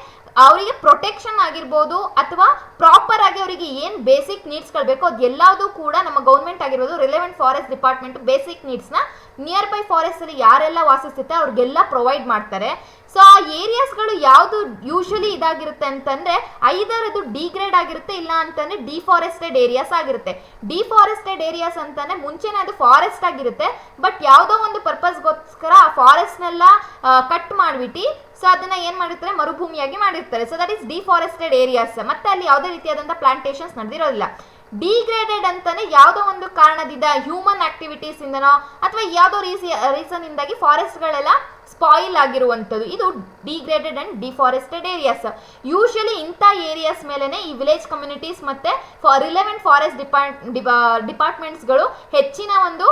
ಅವರಿಗೆ ಪ್ರೊಟೆಕ್ಷನ್ ಆಗಿರ್ಬೋದು ಅಥವಾ ಪ್ರಾಪರ್ ಆಗಿ ಅವರಿಗೆ ಏನು ಬೇಸಿಕ್ ನೀಡ್ಸ್ಗಳು ಬೇಕೋ ಅದು ಎಲ್ಲದೂ ಕೂಡ ನಮ್ಮ ಗೌರ್ಮೆಂಟ್ ಆಗಿರ್ಬೋದು ರಿಲೆವೆಂಟ್ ಫಾರೆಸ್ಟ್ ಡಿಪಾರ್ಟ್ಮೆಂಟ್ ಬೇಸಿಕ್ ನೀಡ್ಸ್ನ ನಿಯರ್ ಬೈ ಫಾರೆಸ್ಟ್ ಅಲ್ಲಿ ಯಾರೆಲ್ಲ ವಾಸಿಸುತ್ತೆ ಅವ್ರಿಗೆಲ್ಲ ಪ್ರೊವೈಡ್ ಮಾಡ್ತಾರೆ. ಸೊ ಆ ಏರಿಯಾಸ್ಗಳು ಯಾವುದು ಯೂಶಲಿ ಇದಾಗಿರುತ್ತೆ ಅಂತಂದ್ರೆ ಐದರ್ ಅದು ಡಿಗ್ರೇಡ್ ಆಗಿರುತ್ತೆ ಇಲ್ಲ ಅಂತಂದ್ರೆ ಡಿಫಾರೆಸ್ಟೆಡ್ ಏರಿಯಾಸ್ ಆಗಿರುತ್ತೆ. ಡಿಫಾರೆಸ್ಟೆಡ್ ಏರಿಯಾಸ್ ಅಂತಾನೆ ಮುಂಚೆನೆ ಅದು ಫಾರೆಸ್ಟ್ ಆಗಿರುತ್ತೆ ಬಟ್ ಯಾವುದೋ ಒಂದು ಪರ್ಪಸ್ಗೋಸ್ಕರ ಆ ಫಾರೆಸ್ಟ್ನೆಲ್ಲ ಕಟ್ ಮಾಡಿಬಿಟ್ಟು ಸೊ ಅದನ್ನ ಏನ್ ಮಾಡಿರ್ತಾರೆ ಮರುಭೂಮಿಯಾಗಿ ಮಾಡಿರ್ತಾರೆ. So that is deforested areas. ಮತ್ತೆ ಅಲ್ಲಿ ಯಾವುದೇ ರೀತಿಯಾದಂತಹ ಪ್ಲಾಂಟೇಶನ್ಸ್ ನಡೆದಿರೋದಿಲ್ಲ. ಡಿಗ್ರೇಡೆಡ್ ಅಂತಾನೆ ಯಾವುದೋ ಒಂದು ಕಾರಣದಿಂದ ಹ್ಯೂಮನ್ ಆಕ್ಟಿವಿಟೀಸ್ ಇಂದನೋ ಅಥವಾ ಯಾವುದೋ ರೀಸನ್ ಇಂದಾಗಿ ಫಾರೆಸ್ಟ್ಗಳೆಲ್ಲ ಸ್ಪಾಯಿಲ್ ಆಗಿರುವಂಥದ್ದು ಇದು ಡಿಗ್ರೇಡೆಡ್ ಅಂಡ್ ಡಿಫಾರೆಸ್ಟೆಡ್ ಏರಿಯಾಸ್. ಯೂಶಲಿ ಇಂಥ ಏರಿಯಾಸ್ ಮೇಲೆನೆ ಈ ವಿಲೇಜ್ ಕಮ್ಯುನಿಟೀಸ್ ಮತ್ತೆ ರಿಲೆವೆಂಟ್ ಫಾರೆಸ್ಟ್ ಡಿಪಾರ್ಟ್ಮೆಂಟ್ಸ್ಗಳು ಹೆಚ್ಚಿನ ಒಂದು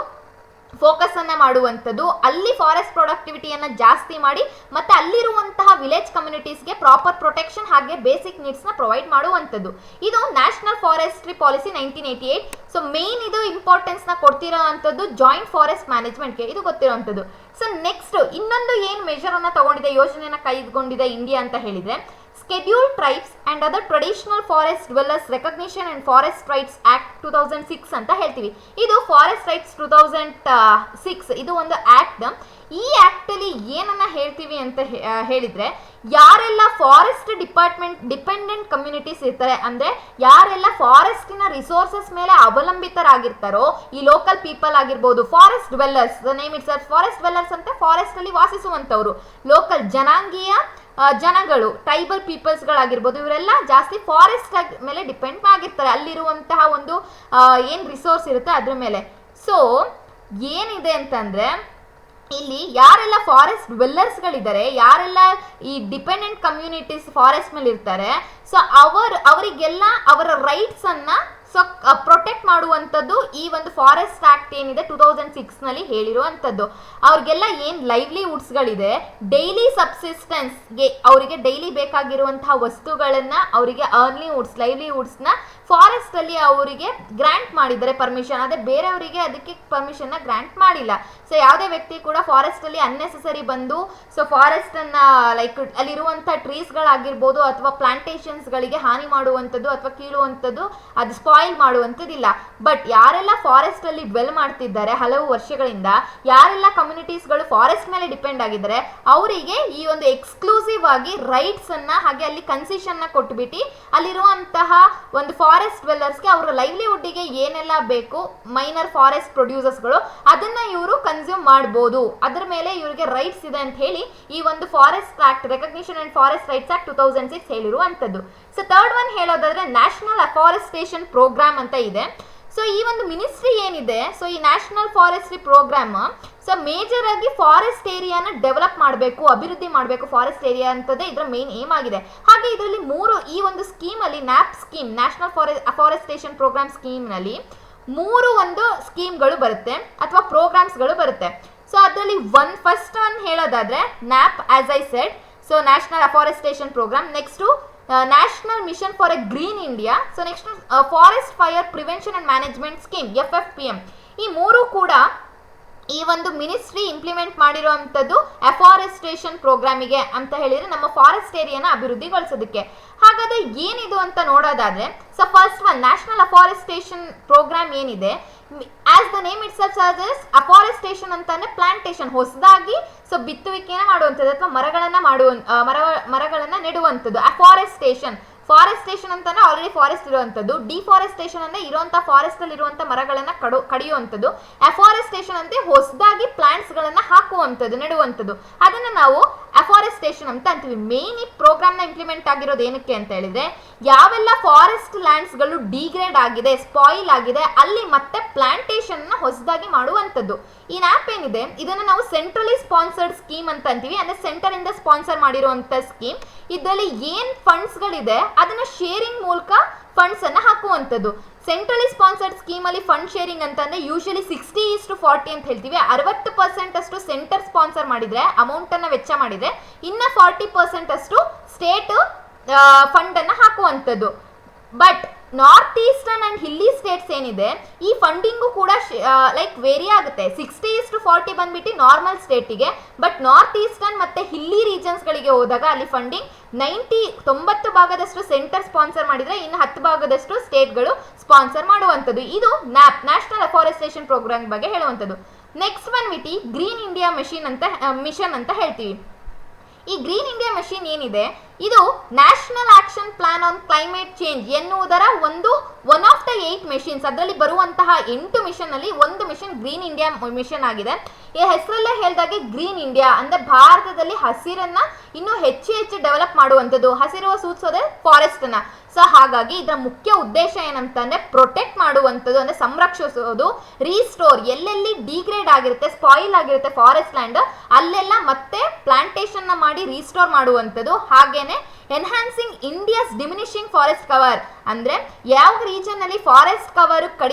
ಫೋಕಸ್ ಅನ್ನ ಮಾಡುವಂಥದ್ದು. ಅಲ್ಲಿ ಫಾರೆಸ್ಟ್ ಪ್ರೊಡಕ್ಟಿವಿಟಿಯನ್ನ ಜಾಸ್ತಿ ಮಾಡಿ ಮತ್ತೆ ಅಲ್ಲಿರುವಂತಹ ವಿಲೇಜ್ ಕಮ್ಯುನಿಟೀಸ್ಗೆ ಪ್ರಾಪರ್ ಪ್ರೊಟೆಕ್ಷನ್ ಹಾಗೆ ಬೇಸಿಕ್ ನೀಡ್ಸ್ನ ಪ್ರೊವೈಡ್ ಮಾಡುವಂಥದ್ದು. ಇದು national forestry policy 1988. So main ಇದು ಇಂಪಾರ್ಟೆನ್ಸ್ ನ ಕೊಡ್ತಿರೋ ಅಂಥದ್ದು ಜಾಯಿಂಟ್ ಫಾರೆಸ್ಟ್ ಮ್ಯಾನೇಜ್ಮೆಂಟ್ಗೆ ಇದು ಗೊತ್ತಿರುವಂಥದ್ದು. ಸೊ ನೆಕ್ಸ್ಟ್ ಇನ್ನೊಂದು ಏನು ಮೆಷರ್ ಅನ್ನ ತಗೊಂಡಿದೆ ಯೋಜನೆಯನ್ನ ಕೈಗೊಂಡಿದೆ ಇಂಡಿಯಾ ಅಂತ ಹೇಳಿದ್ರೆ Scheduled Tribes and Other Traditional Forest Dwellers Recognition and Forest Rights Act 2006 ಅಂತ ಹೇಳ್ತೀವಿ. ಇದು ಫಾರೆಸ್ಟ್ ರೈಟ್ಸ್ 2006 ಇದು ಒಂದು ಆಕ್ಟ್. ಈ ಆಕ್ಟ್ ಅಲ್ಲಿ ಏನನ್ನ ಹೇಳ್ತೀವಿ ಅಂತ ಹೇಳಿದ್ರೆ ಯಾರೆಲ್ಲ ಫಾರೆಸ್ಟ್ ಡಿಪೆಂಡೆಂಟ್ ಕಮ್ಯುನಿಟೀಸ್ ಇರ್ತಾರೆ ಅಂದ್ರೆ ಯಾರೆಲ್ಲ ಫಾರೆಸ್ಟಿನ ರಿಸೋರ್ಸಸ್ ಮೇಲೆ ಅವಲಂಬಿತರಾಗಿರ್ತಾರೋ ಈ ಲೋಕಲ್ ಪೀಪಲ್ ಆಗಿರ್ಬೋದು forest dwellers name it's forest dwellers ಅಂತ ಫಾರೆಸ್ಟ್ ಅಲ್ಲಿ ವಾಸಿಸುವಂತವ್ರು ಲೋಕಲ್ ಜನಾಂಗೀಯ ಜನಗಳು ಟ್ರೈಬಲ್ ಪೀಪಲ್ಸ್ಗಳಾಗಿರ್ಬೋದು ಇವರೆಲ್ಲ ಜಾಸ್ತಿ ಫಾರೆಸ್ಟ್ ಮೇಲೆ ಡಿಪೆಂಡ್ ಆಗಿರ್ತಾರೆ ಅಲ್ಲಿರುವಂತಹ ಒಂದು ಏನು ರಿಸೋರ್ಸ್ ಇರುತ್ತೆ ಅದ್ರ ಮೇಲೆ. ಸೊ ಏನಿದೆ ಅಂತಂದ್ರೆ ಇಲ್ಲಿ ಯಾರೆಲ್ಲ ಫಾರೆಸ್ಟ್ ಡ್ವೆಲ್ಲರ್ಸ್ಗಳಿದ್ದಾರೆ, ಯಾರೆಲ್ಲ ಈ ಡಿಪೆಂಡೆಂಟ್ ಕಮ್ಯುನಿಟೀಸ್ ಫಾರೆಸ್ಟ್ ಮೇಲೆ ಇರ್ತಾರೆ, ಸೊ ಅವರಿಗೆಲ್ಲ ಅವರ ರೈಟ್ಸ್ ಅನ್ನ ಸೊ ಪ್ರೊಟೆಕ್ಟ್ ಮಾಡುವಂಥದ್ದು ಈ ಒಂದು ಫಾರೆಸ್ಟ್ ಆಕ್ಟ್ ಏನಿದೆ 2006ನಲ್ಲಿ ಹೇಳಿರುವಂಥದ್ದು. ಅವ್ರಿಗೆಲ್ಲ ಏನು ಲೈವ್ಲಿಹುಡ್ಸ್ಗಳಿದೆ, ಡೈಲಿ ಸಬ್ಸಿಸ್ಟೆನ್ಸ್ಗೆ ಅವರಿಗೆ ಡೈಲಿ ಬೇಕಾಗಿರುವಂತಹ ವಸ್ತುಗಳನ್ನ ಅವರಿಗೆ ಲೈವ್ಲಿಹುಡ್ಸ್ನ ಫಾರೆಸ್ಟ್ ಅಲ್ಲಿ ಅವರಿಗೆ ಗ್ರಾಂಟ್ ಮಾಡಿದ್ದಾರೆ ಪರ್ಮಿಷನ್. ಅದೇ ಬೇರೆಯವರಿಗೆ ಅದಕ್ಕೆ ಪರ್ಮಿಷನ್ ಗ್ರಾಂಟ್ ಮಾಡಿಲ್ಲ. ಸೊ ಯಾವುದೇ ವ್ಯಕ್ತಿ ಕೂಡ ಫಾರೆಸ್ಟ್ ಅಲ್ಲಿ ಅನ್ನೆಸೆಸರಿ ಬಂದು ಸೊ ಫಾರೆಸ್ಟ್ ಅನ್ನ ಲೈಕ್ ಅಲ್ಲಿರುವಂತ ಟ್ರೀಸ್ಗಳಾಗಿರ್ಬೋದು ಅಥವಾ ಪ್ಲಾಂಟೇಶನ್ಸ್ಗಳಿಗೆ ಹಾನಿ ಮಾಡುವಂಥದ್ದು ಅಥವಾ ಕೀಳುವಂಥದ್ದು, ಅದು ಸ್ಪಾಯಿಲ್ ಮಾಡುವಂಥದ್ದಿಲ್ಲ. ಬಟ್ ಯಾರೆಲ್ಲ ಫಾರೆಸ್ಟ್ ಅಲ್ಲಿ ಡ್ವೆಲ್ ಮಾಡ್ತಿದ್ದಾರೆ ಹಲವು ವರ್ಷಗಳಿಂದ, ಯಾರೆಲ್ಲ ಕಮ್ಯುನಿಟೀಸ್ಗಳು ಫಾರೆಸ್ಟ್ ಮೇಲೆ ಡಿಪೆಂಡ್ ಆಗಿದ್ದಾರೆ, ಅವರಿಗೆ ಈ ಒಂದು ಎಕ್ಸ್ಕ್ಲೂಸಿವ್ ಆಗಿ ರೈಟ್ಸ್ ಅನ್ನ ಹಾಗೆ ಅಲ್ಲಿ ಕನ್ಸೆಷನ್ ಕೊಟ್ಬಿಟ್ಟು ಅಲ್ಲಿರುವಂತಹ ಒಂದು ಫಾರೆಸ್ಟ್ ಡ್ವೆಲ್ಲರ್ಸ್ಗೆ ಅವರ ಲೈವ್ಲಿಹುಡ್ಗೆ ಏನೆಲ್ಲ ಬೇಕು ಮೈನರ್ ಫಾರೆಸ್ಟ್ ಪ್ರೊಡ್ಯೂಸರ್ಸ್ಗಳು ಅದನ್ನ ಇವರು ಕನ್ಸ್ಯೂಮ್ ಮಾಡಬಹುದು, ಅದರ ಮೇಲೆ ಇವರಿಗೆ ರೈಟ್ಸ್ ಇದೆ ಅಂತ ಹೇಳಿ ಈ ಒಂದು forest act recognition and forest rights act 2006 ಹೇಳಿರುವಂಥದ್ದು. ಸೊ ಥರ್ಡ್ ಒನ್ ಹೇಳೋದಾದ್ರೆ ನ್ಯಾಷನಲ್ ಅಫಾರೆಸ್ಟೇಷನ್ ಪ್ರೋಗ್ರಾಮ್ ಅಂತ ಇದೆ. ಸೊ ಈ ಒಂದು ಮಿನಿಸ್ಟ್ರಿ ಏನಿದೆ, ಸೊ ಈ national forestry programme so major ಆಗಿ ಫಾರೆಸ್ಟ್ ಏರಿಯಾನ ಡೆವಲಪ್ ಮಾಡಬೇಕು, ಅಭಿವೃದ್ಧಿ ಮಾಡಬೇಕು ಫಾರೆಸ್ಟ್ ಏರಿಯಾ ಅಂತದೇ ಇದರ ಮೇನ್ ಏಮ್ ಆಗಿದೆ. ಹಾಗೆ ಇದರಲ್ಲಿ ಈ ಒಂದು ಸ್ಕೀಮ್ ಅಲ್ಲಿ NAP scheme, national afforestation programme scheme ನಲ್ಲಿ 3 ಒಂದು ಸ್ಕೀಮ್ಗಳು ಬರುತ್ತೆ ಅಥವಾ ಪ್ರೋಗ್ರಾಮ್ಸ್ಗಳು ಬರುತ್ತೆ. ಸೊ ಅದರಲ್ಲಿ ಫಸ್ಟ್ ಒನ್ ಹೇಳೋದಾದ್ರೆ NAP as I said, so national afforestation programme. Next national mission for a green India. So next forest fire prevention and management scheme FFPM. ಈ 3 ಕೂಡ ಈ ಒಂದು ಮಿನಿಸ್ಟ್ರಿ ಇಂಪ್ಲಿಮೆಂಟ್ ಮಾಡಿರುವಂಥದ್ದು ಅಫಾರೆಸ್ಟೇಷನ್ ಪ್ರೋಗ್ರಾಮಿಗೆ ಅಂತ ಹೇಳಿದ್ರೆ ನಮ್ಮ ಫಾರೆಸ್ಟ್ ಏರಿಯಾನ ಅಭಿವೃದ್ಧಿಗೊಳಿಸೋದಕ್ಕೆ. ಹಾಗಾದ್ರೆ ಏನಿದು ಅಂತ ನೋಡೋದಾದ್ರೆ, so first one national afforestation programme ಏನಿದೆ, as the name itself suggest, afforestation ಅಂತಾನೆ ಪ್ಲಾಂಟೇಶನ್, ಹೊಸದಾಗಿ ಸೊ ಬಿತ್ತುವಿಕೆನ ಮಾಡುವಂಥದ್ದು ಅಥವಾ ಮರಗಳನ್ನ ನೆಡುವಂಥದ್ದು. ಫಾರೆಸ್ಟೇಷನ್ ಅಂತಾನೆ ಆಲ್ರೆಡಿ ಫಾರೆಸ್ಟ್ ಇರುವಂಥದ್ದು. ಡಿಫಾರೆಸ್ಟೇಷನ್ ಅಂದ್ರೆ ಇರುವಂತಹ ಫಾರೆಸ್ಟ್ ಅಲ್ಲಿ ಇರುವಂತಹ ಮರಗಳನ್ನ ಕಡಿಯುವಂಥದ್ದು. ಅಫಾರೆಸ್ಟೇಷನ್ ಅಂದ್ರೆ ಹೊಸದಾಗಿ ಪ್ಲಾಂಟ್ಸ್ ಗಳನ್ನ ಹಾಕುವಂಥದ್ದು, ನೆಡುವಂಥದ್ದು. ಅದನ್ನ ನಾವು ಅಫಾರೆಸ್ಟೇಷನ್ ಅಂತ ಅಂತೀವಿ. ಮೇನ್ ಈ ಪ್ರೋಗ್ರಾಮ್ ನ ಇಂಪ್ಲಿಮೆಂಟ್ ಆಗಿರೋದು ಏನಕ್ಕೆ ಅಂತ ಹೇಳಿದ್ರೆ, ಯಾವೆಲ್ಲ ಫಾರೆಸ್ಟ್ ಲ್ಯಾಂಡ್ಸ್ ಗಳು ಡಿಗ್ರೇಡ್ ಆಗಿದೆ, ಸ್ಪಾಯಿಲ್ ಆಗಿದೆ, ಅಲ್ಲಿ ಮತ್ತೆ ಪ್ಲಾಂಟೇಶನ್ ನ ಹೊಸದಾಗಿ ಮಾಡುವಂಥದ್ದು. ಈ ನ್ಯಾಪ್ ಏನಿದೆ ಇದನ್ನ ನಾವು ಸೆಂಟ್ರಲಿ ಸ್ಪಾನ್ಸರ್ಡ್ ಸ್ಕೀಮ್ ಅಂತ ಅಂತೀವಿ. ಅಂದ್ರೆ ಸೆಂಟರ್ ಇಂದ ಸ್ಪಾನ್ಸರ್ ಮಾಡಿರುವಂತ ಸ್ಕೀಮ್. ಇದರಲ್ಲಿ ಏನ್ ಫಂಡ್ಸ್ ಗಳಿದೆ ಅದನ್ನ ಶೇರಿಂಗ್ ಮೂಲಕ ಫಂಡ್ಸ್ ಅನ್ನ ಹಾಕುವಂಥದ್ದು. ಸೆಂಟ್ರಲಿ ಸ್ಪಾನ್ಸರ್ಡ್ ಸ್ಕೀಮ್ ಅಲ್ಲಿ ಫಂಡ್ ಶೇರಿಂಗ್ ಅಂತಂದ್ರೆ ಯೂಶಲಿ 60:40 ಅಂತ ಹೇಳ್ತೀವಿ. 60% ಅಷ್ಟು ಸೆಂಟರ್ ಸ್ಪಾನ್ಸರ್ ಮಾಡಿದ್ರೆ, ಅಮೌಂಟ್ ಅನ್ನ ವೆಚ್ಚ ಮಾಡಿದ್ರೆ, ಇನ್ನ 40% ಅಷ್ಟು ಸ್ಟೇಟ್ ಫಂಡ್ ಅನ್ನ ಹಾಕುವಂಥದ್ದು. But north eastern and ಹಿಲ್ಲಿ States ಏನಿದೆ, ಈ ಫಂಡಿಂಗು ಕೂಡ ಲೈಕ್ ವೇರಿ ಆಗುತ್ತೆ. 60:40 ಬಂದ್ಬಿಟ್ಟು ನಾರ್ಮಲ್ ಸ್ಟೇಟಿಗೆ, ಬಟ್ ನಾರ್ತ್ ಈಸ್ಟರ್ನ್ ಮತ್ತೆ ಹಿಲ್ಲಿ ರೀಜನ್ಸ್ ಗಳಿಗೆ ಹೋದಾಗ ಅಲ್ಲಿ ಫಂಡಿಂಗ್ 90 ಭಾಗದಷ್ಟು ಸೆಂಟರ್ ಸ್ಪಾನ್ಸರ್ ಮಾಡಿದ್ರೆ ಇನ್ನು 10 ಭಾಗದಷ್ಟು ಸ್ಟೇಟ್ಗಳು ಸ್ಪಾನ್ಸರ್ ಮಾಡುವಂಥದ್ದು. ಇದು ನ್ಯಾಷನಲ್ ಅಫಾರೆಸ್ಟೇಷನ್ ಪ್ರೋಗ್ರಾಮ್ ಬಗ್ಗೆ ಹೇಳುವಂಥದ್ದು. ನೆಕ್ಸ್ಟ್ ಬಂದ್ಬಿಟ್ಟು ಗ್ರೀನ್ ಇಂಡಿಯಾ ಮಿಷನ್ ಅಂತ ಹೇಳ್ತೀವಿ. ಈ ಗ್ರೀನ್ ಇಂಡಿಯಾ ಮಿಷನ್ ಏನಿದೆ, ಇದು national action plan on climate change ಎನ್ನುವುದರ ಒನ್ ಆಫ್ ದ 8 ಮಿಷನ್ಸ್. ಅದರಲ್ಲಿ ಬರುವಂತಹ 8 ಮಿಷನ್ ಅಲ್ಲಿ ಒಂದು ಮಿಷನ್ ಗ್ರೀನ್ ಇಂಡಿಯಾ ಮಿಷನ್ ಆಗಿದೆ. ಈ ಹೆಸರಲ್ಲೇ ಹೇಳಿದಾಗೆ ಗ್ರೀನ್ ಇಂಡಿಯಾ ಅಂದ್ರೆ ಭಾರತದಲ್ಲಿ ಹಸಿರನ್ನ ಇನ್ನೂ ಹೆಚ್ಚು ಡೆವಲಪ್ ಮಾಡುವಂಥದ್ದು. ಹಸಿರು ಸೂಚಿಸೋದೇ ಫಾರೆಸ್ಟ್ ಅನ್ನ. ಸೊ ಹಾಗಾಗಿ ಇದರ ಮುಖ್ಯ ಉದ್ದೇಶ ಏನಂತಂದ್ರೆ ಪ್ರೊಟೆಕ್ಟ್ ಮಾಡುವಂಥದ್ದು, ಅಂದ್ರೆ ಸಂರಕ್ಷಿಸೋದು, ರೀಸ್ಟೋರ್, ಎಲ್ಲೆಲ್ಲಿ ಡಿಗ್ರೇಡ್ ಆಗಿರುತ್ತೆ, ಸ್ಪಾಯಿಲ್ ಆಗಿರುತ್ತೆ ಫಾರೆಸ್ಟ್ ಲ್ಯಾಂಡ್, ಅಲ್ಲೆಲ್ಲ ಮತ್ತೆ ಪ್ಲಾಂಟೇಶನ್ ನ ಮಾಡಿ ರೀಸ್ಟೋರ್ ಮಾಡುವಂಥದ್ದು. ಹಾಗೇನೆ enhancing India's diminishing forest cover, ಅಂದ್ರೆ ಯಾವ ರೀಜನ್ ಅಲ್ಲಿ ಫಾರೆಸ್ಟ್ ಕವರ್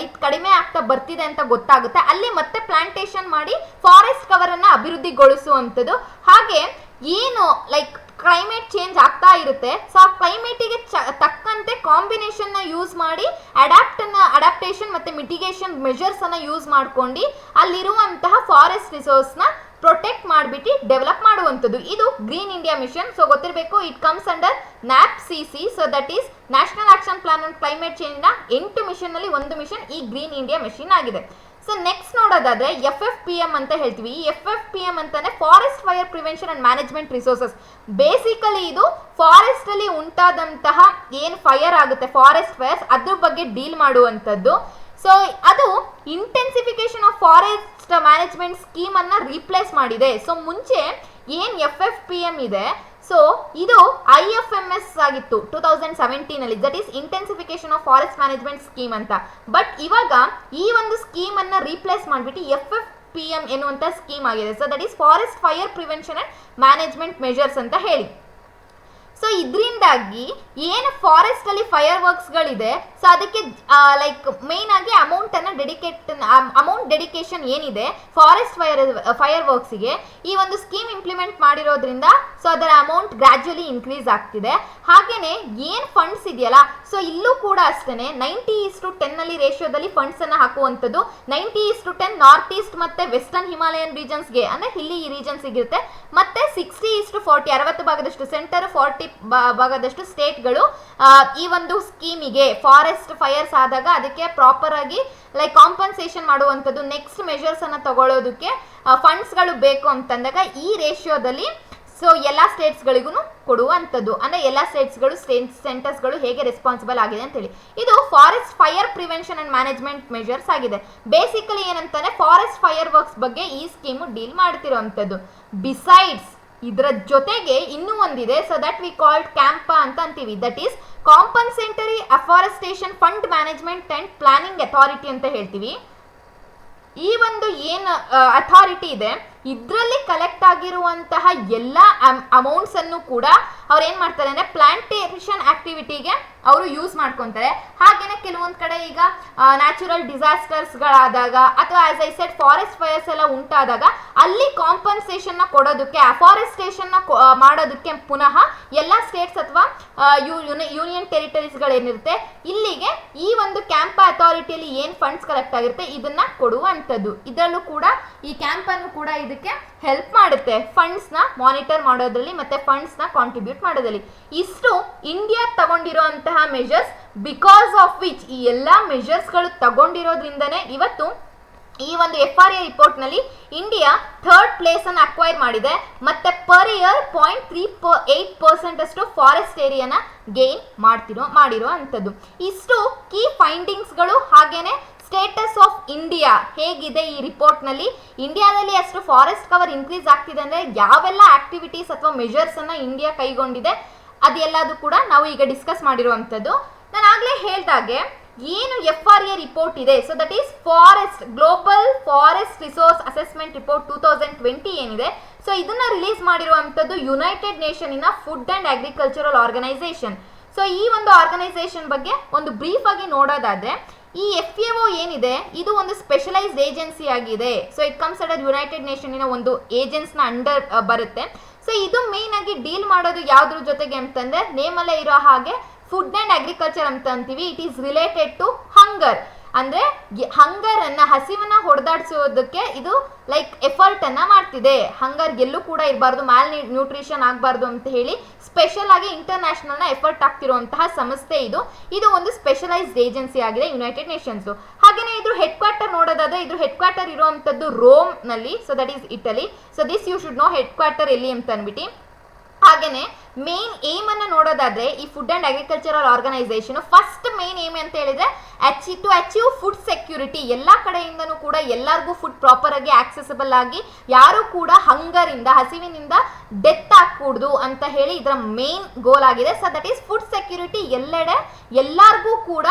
ಕಡಿಮೆ ಆಗ್ತಾ ಬರ್ತಿದೆ ಅಂತ ಗೊತ್ತಾಗುತ್ತೆ, ಅಲ್ಲಿ ಮತ್ತೆ ಪ್ಲಾಂಟೇಶನ್ ಮಾಡಿ ಫಾರೆಸ್ಟ್ ಕವರ್ ಅನ್ನ ಅಭಿವೃದ್ಧಿಗೊಳಿಸುವಂಥದ್ದು. ಹಾಗೆ ಏನು ಲೈಕ್ ಕ್ಲೈಮೇಟ್ ಚೇಂಜ್ ಆಗ್ತಾ ಇರುತ್ತೆ, ಸೊ ಆ ಕ್ಲೈಮೇಟಿಗೆ ತಕ್ಕಂತೆ ಕಾಂಬಿನೇಷನ್ ನ ಯೂಸ್ ಮಾಡಿ ಅಡಾಪ್ಟೇಷನ್ ಮತ್ತೆ ಮಿಟಿಗೇಷನ್ ಮೆಜರ್ಸ್ ಅನ್ನ ಯೂಸ್ ಮಾಡ್ಕೊಂಡು ಅಲ್ಲಿರುವಂತಹ ಫಾರೆಸ್ಟ್ ರಿಸೋರ್ಸ್ ನ ಪ್ರೊಟೆಕ್ಟ್ ಮಾಡಿಬಿಟ್ಟು ಡೆವಲಪ್ ಮಾಡುವಂಥದ್ದು. ಇದು ಗ್ರೀನ್ ಇಂಡಿಯಾ ಮಿಷನ್. ಸೊ ಗೊತ್ತಿರಬೇಕು, it comes under NAPCC. So that is national action plan on climate change ನ 8 ಮಿಷನ್ ಅಲ್ಲಿ ಒಂದು ಮಿಷನ್ ಈ ಗ್ರೀನ್ ಇಂಡಿಯಾ ಮಿಷನ್ ಆಗಿದೆ. ಸೊ ನೆಕ್ಸ್ಟ್ ನೋಡೋದಾದ್ರೆ FFPM ಅಂತ ಹೇಳ್ತೀವಿ. ಈ FFPM ಅಂತಾನೆ forest fire prevention and management resources. Basically ಇದು ಫಾರೆಸ್ಟ್ ಅಲ್ಲಿ ಉಂಟಾದಂತಹ ಏನು ಫೈರ್ ಆಗುತ್ತೆ, ಫಾರೆಸ್ಟ್ ಫೈರ್ಸ್, ಅದ್ರ ಬಗ್ಗೆ ಡೀಲ್ ಮಾಡುವಂಥದ್ದು. ಸೊ ಅದು intensification of forest management scheme ಅನ್ನ ರೀಪ್ಲೇಸ್ ಮಾಡಿದೆ. ಸೊ ಮುಂಚೆ ಏನ್ FFPM ಇದೆ, ಸೊ ಇದು IFMS ಆಗಿತ್ತು 2017 ಅಲ್ಲಿ, that is intensification of forest management scheme ಅಂತ. ಬಟ್ ಇವಾಗ ಈ ಒಂದು ಸ್ಕೀಮ್ ಅನ್ನ ರೀಪ್ಲೇಸ್ ಮಾಡಿಬಿಟ್ಟು FFPM ಎನ್ನುವಂತ ಸ್ಕೀಮ್ ಆಗಿದೆ. So that is forest fire prevention and management measures ಅಂತ ಹೇಳಿ. ಸೊ ಇದರಿಂದಾಗಿ ಏನು ಫಾರೆಸ್ಟ್ ಅಲ್ಲಿ ಫೈರ್ ವರ್ಕ್ಸ್ ಗಳಿದೆ, ಸೊ ಅದಕ್ಕೆ ಲೈಕ್ ಮೇನ್ ಆಗಿ ಅಮೌಂಟ್ ಡೆಡಿಕೇಶನ್ ಏನಿದೆ ಫಾರೆಸ್ಟ್ ಫೈರ್ ವರ್ಕ್ಸ್ಗೆ ಈ ಒಂದು ಸ್ಕೀಮ್ ಇಂಪ್ಲಿಮೆಂಟ್ ಮಾಡಿರೋದ್ರಿಂದ ಸೊ ಅದರ ಅಮೌಂಟ್ ಗ್ರಾಜುಯಲಿ ಇನ್ಕ್ರೀಸ್ ಆಗ್ತಿದೆ. ಹಾಗೇನೆ ಏನು ಫಂಡ್ಸ್ ಇದೆಯಲ್ಲ, ಸೊ ಇಲ್ಲೂ ಕೂಡ ಅಷ್ಟೇ 90:10 ಅಲ್ಲಿ ರೇಷಿಯೋದಲ್ಲಿ ಫಂಡ್ಸ್ ಅನ್ನ ಹಾಕುವಂಥದ್ದು. 90:10 ನಾರ್ತ್ ಈಸ್ಟ್ ಮತ್ತೆ ವೆಸ್ಟರ್ನ್ ಹಿಮಾಲಯನ್ ರೀಜನ್ಸ್ಗೆ ಅಂದ್ರೆ ಇಲ್ಲಿ ಈ ರೀಜನ್ಸ್ ಇರುತ್ತೆ, ಮತ್ತೆ 60:40 60 ಭಾಗದಷ್ಟು ಸೆಂಟರ್, 40 ಭಾಗದಷ್ಟು ಸ್ಟೇಟ್ಗಳು ಈ ಒಂದು ಸ್ಕೀಮಿಗೆ ಫಾರೆಸ್ಟ್ ಫೈರ್ಸ್ ಆದಾಗ ಅದಕ್ಕೆ ಪ್ರಾಪರ್ ಆಗಿ ಲೈಕ್ ಕಾಂಪನ್ಸೇಷನ್ ಮಾಡುವಂಥದ್ದು, ನೆಕ್ಸ್ಟ್ ಮೆಷರ್ಸ್ ಅನ್ನ ತಗೊಳ್ಳೋದಕ್ಕೆ ಫಂಡ್ಸ್ಗಳು ಬೇಕು ಅಂತಂದಾಗ ಈ ರೇಷಿಯೋದಲ್ಲಿ ಸೊ ಎಲ್ಲ ಸ್ಟೇಟ್ಸ್ಗಳಿಗೂ ಕೊಡುವಂಥದ್ದು. ಅಂದರೆ ಎಲ್ಲ ಸ್ಟೇಟ್ಸ್ಗಳು ಸೆಂಟರ್ಸ್ಗಳು ಹೇಗೆ ರೆಸ್ಪಾನ್ಸಿಬಲ್ ಆಗಿದೆ ಅಂತೇಳಿ. ಇದು forest fire prevention and management measures ಆಗಿದೆ. ಬೇಸಿಕಲಿ ಏನಂತಾನೆ ಫಾರೆಸ್ಟ್ ಫೈರ್ ವರ್ಕ್ಸ್ ಬಗ್ಗೆ ಈ ಸ್ಕೀಮು ಡೀಲ್ ಮಾಡ್ತಿರೋವಂಥದ್ದು. ಬಿಸೈಡ್ಸ್ ಇದರ ಜೊತೆಗೆ ಇನ್ನೂ ಒಂದಿದೆ, so that we called CAMPA ಅಂತ ಅಂತೀವಿ. That is compensatory afforestation fund management and planning authority ಅಂತ ಹೇಳ್ತೀವಿ. ಈ ಒಂದು ಏನು ಅಥಾರಿಟಿ ಇದೆ ಇದರಲ್ಲಿ ಕಲೆಕ್ಟ್ ಆಗಿರುವಂತಹ ಎಲ್ಲ ಅಮೌಂಟ್ಸ್ ಅನ್ನು ಕೂಡ ಅವ್ರು ಏನ್ ಮಾಡ್ತಾರೆ ಅಂದ್ರೆ ಪ್ಲಾಂಟೇಷನ್ ಆಕ್ಟಿವಿಟಿಗೆ ಅವರು ಯೂಸ್ ಮಾಡ್ಕೊಂತಾರೆ. ಹಾಗೇನೆ ಕೆಲವೊಂದ್ ಕಡೆ ಈಗ ನ್ಯಾಚುರಲ್ ಡಿಸಾಸ್ಟರ್ಸ್ ಗಳಾದಾಗ ಅಥವಾ as I shed forest fires ಎಲ್ಲ ಉಂಟಾದಾಗ ಅಲ್ಲಿ ಕಾಂಪನ್ಸೇಷನ್ ನ ಕೊಡೋದಕ್ಕೆ, ಅಫಾರೆಸ್ಟೇಷನ್ ನ ಮಾಡೋದಕ್ಕೆ ಪುನಃ ಎಲ್ಲ ಸ್ಟೇಟ್ಸ್ ಅಥವಾ ಯೂನಿಯನ್ ಟೆರಿಟರೀಸ್ ಗಳೇನಿರುತ್ತೆ ಇಲ್ಲಿಗೆ ಈ ಒಂದು ಕ್ಯಾಂಪಾ ಅಥಾರಿಟಿಯಲ್ಲಿ ಏನ್ ಫಂಡ್ಸ್ ಕಲೆಕ್ಟ್ ಆಗಿರುತ್ತೆ ಇದನ್ನ ಕೊಡುವಂಥದ್ದು. ಇದರಲ್ಲೂ ಕೂಡ ಈ ಕ್ಯಾಂಪ್ ಅನ್ನು ಕೂಡ ಇದಕ್ಕೆ ಹೆಲ್ಪ್ ಮಾಡುತ್ತೆ, ಫಂಡ್ಸ್ ನ ಮಾನಿಟರ್ ಮಾಡೋದ್ರಲ್ಲಿ ಮತ್ತೆ ಫಂಡ್ಸ್ ನ ಕಾಂಟ್ರಿಬ್ಯೂಟ್ ಮಾಡೋದ್ರಲ್ಲಿ. ಇಷ್ಟು ಇಂಡಿಯಾ ತಗೊಂಡಿರುವಂತಹ ಮೆಷರ್ಸ್, ಬಿಕಾಸ್ ಆಫ್ ವಿಚ್ ಈ ಎಲ್ಲಾ ಮೆಷರ್ಸ್ ಗಳು ತಗೊಂಡಿರೋದ್ರಿಂದನೇ ಇವತ್ತು ಈ ಒಂದು FRA ರಿಪೋರ್ಟ್ ನಲ್ಲಿ ಇಂಡಿಯಾ 3rd ಪ್ಲೇಸ್ ಅನ್ನು ಅಕ್ವೈರ್ ಮಾಡಿದೆ, ಮತ್ತೆ ಪರ್ ಇಯರ್ 0.38% ಅಷ್ಟು ಫಾರೆಸ್ಟ್ ಏರಿಯಾನ ಗೇನ್ ಮಾಡಿರೋ ಅಂಥದ್ದು. ಇಷ್ಟು ಕೀ ಫೈಂಡಿಂಗ್ಸ್ ಗಳು. ಹಾಗೇನೆ ಸ್ಟೇಟಸ್ ಆಫ್ ಇಂಡಿಯಾ ಹೇಗಿದೆ ಈ ರಿಪೋರ್ಟ್ ನಲ್ಲಿ, ಇಂಡಿಯಾದಲ್ಲಿ ಅಷ್ಟು ಫಾರೆಸ್ಟ್ ಕವರ್ ಇನ್ಕ್ರೀಸ್ ಆಗ್ತಿದೆ ಅಂದ್ರೆ ಯಾವೆಲ್ಲ ಆಕ್ಟಿವಿಟೀಸ್ ಅಥವಾ ಮೆಷರ್ಸ್ ಅನ್ನ ಇಂಡಿಯಾ ಕೈಗೊಂಡಿದೆ ಅದೆಲ್ಲದು ಕೂಡ ನಾವು ಈಗ ಡಿಸ್ಕಸ್ ಮಾಡಿರುವಂಥದ್ದು. ನಾನು ಆಗ್ಲೇ ಹೇಳ್ದಾಗೆ ಏನು FRA ರಿಪೋರ್ಟ್ ಇದೆ, so that is forest global forest resource assessment report 2020 ಏನಿದೆ, ಸೊ ಇದನ್ನ ರಿಲೀಸ್ ಮಾಡಿರುವಂಥದ್ದು United Nation in food and agricultural organisation. So ಈ ಒಂದು ಆರ್ಗನೈಸೇಷನ್ ಬಗ್ಗೆ ಒಂದು ಬ್ರೀಫ್ ಆಗಿ ನೋಡೋದಾದ್ರೆ, ಈ FAO ಏನಿದೆ ಇದು ಒಂದು ಸ್ಪೆಷಲೈಸ್ಡ್ ಏಜೆನ್ಸಿ ಆಗಿದೆ. So it comes under United nation ಒಂದು ಏಜೆನ್ಸ್ ನ ಅಂಡರ್ ಬರುತ್ತೆ. ಸೊ ಇದು ಮೇನ್ ಆಗಿ ಡೀಲ್ ಮಾಡೋದು ಯಾವ್ದ್ರ ಜೊತೆಗೆ ಅಂತಂದ್ರೆ ನೇಮಲ್ಲೇ ಇರೋ ಹಾಗೆ ಫುಡ್ ಅಂಡ್ ಅಗ್ರಿಕಲ್ಚರ್ ಅಂತ ಅಂತೀವಿ. ಇಟ್ ಈಸ್ ರಿಲೇಟೆಡ್ ಟು ಹಂಗರ್, ಅಂದ್ರೆ ಹಂಗರ್ ಅನ್ನ ಹಸಿವನ್ನ ಹೊಡೆದಾಡಿಸೋದಕ್ಕೆ ಇದು ಲೈಕ್ ಎಫರ್ಟ್ ಅನ್ನ ಮಾಡ್ತಿದೆ. ಹಂಗರ್ ಎಲ್ಲೂ ಕೂಡ ಇರಬಾರ್ದು, ಮ್ಯಾಲ್ ನ್ಯೂಟ್ರಿಷನ್ ಆಗಬಾರ್ದು ಅಂತ ಹೇಳಿ ಸ್ಪೆಷಲ್ ಆಗಿ ಇಂಟರ್ನ್ಯಾಷನಲ್ ನ ಎಫರ್ಟ್ ಆಗ್ತಿರುವಂತಹ ಸಂಸ್ಥೆ ಇದು. ಇದು ಒಂದು ಸ್ಪೆಷಲೈಸ್ಡ್ ಏಜೆನ್ಸಿ ಆಗಿದೆ ಯುನೈಟೆಡ್ ನೇಷನ್ಸ್. ಹಾಗೇನೆ ಇದ್ರ ಹೆಡ್ ಕ್ವಾರ್ಟರ್ ನೋಡೋದಾದ್ರೆ ಇದ್ರ ಹೆಡ್ ಕ್ವಾರ್ಟರ್ ಇರುವಂತದ್ದು ರೋಮ್ ನಲ್ಲಿ, so that is Italy. So this you should know headquarter ಎಲ್ಲಿ ಅಂತ ಅಂದ್ಬಿಟ್ಟು. ಹಾಗೇನೆ ಮೇನ್ ಏಮ್ ಅನ್ನ ನೋಡೋದಾದ್ರೆ ಈ food and agricultural organisation first main aim ಅಂತ ಹೇಳಿದ್ರೆ ಟು ಅಚೀವ್ ಫುಡ್ ಸೆಕ್ಯೂರಿಟಿ. ಎಲ್ಲಾ ಕಡೆಯಿಂದನೂ ಕೂಡ ಎಲ್ಲರಿಗೂ ಫುಡ್ ಪ್ರಾಪರ್ ಆಗಿ ಆಕ್ಸೆಸಿಬಲ್ ಆಗಿ, ಯಾರು ಕೂಡ ಹಂಗರ್ ಇಂದ ಹಸಿವಿನಿಂದ ಡೆತ್ ಆಗ್ಕೂಡ್ದು ಅಂತ ಹೇಳಿ ಇದರ ಮೇನ್ ಗೋಲ್ ಆಗಿದೆ. So that is food security ಎಲ್ಲೆಡೆ ಎಲ್ಲರಿಗೂ ಕೂಡ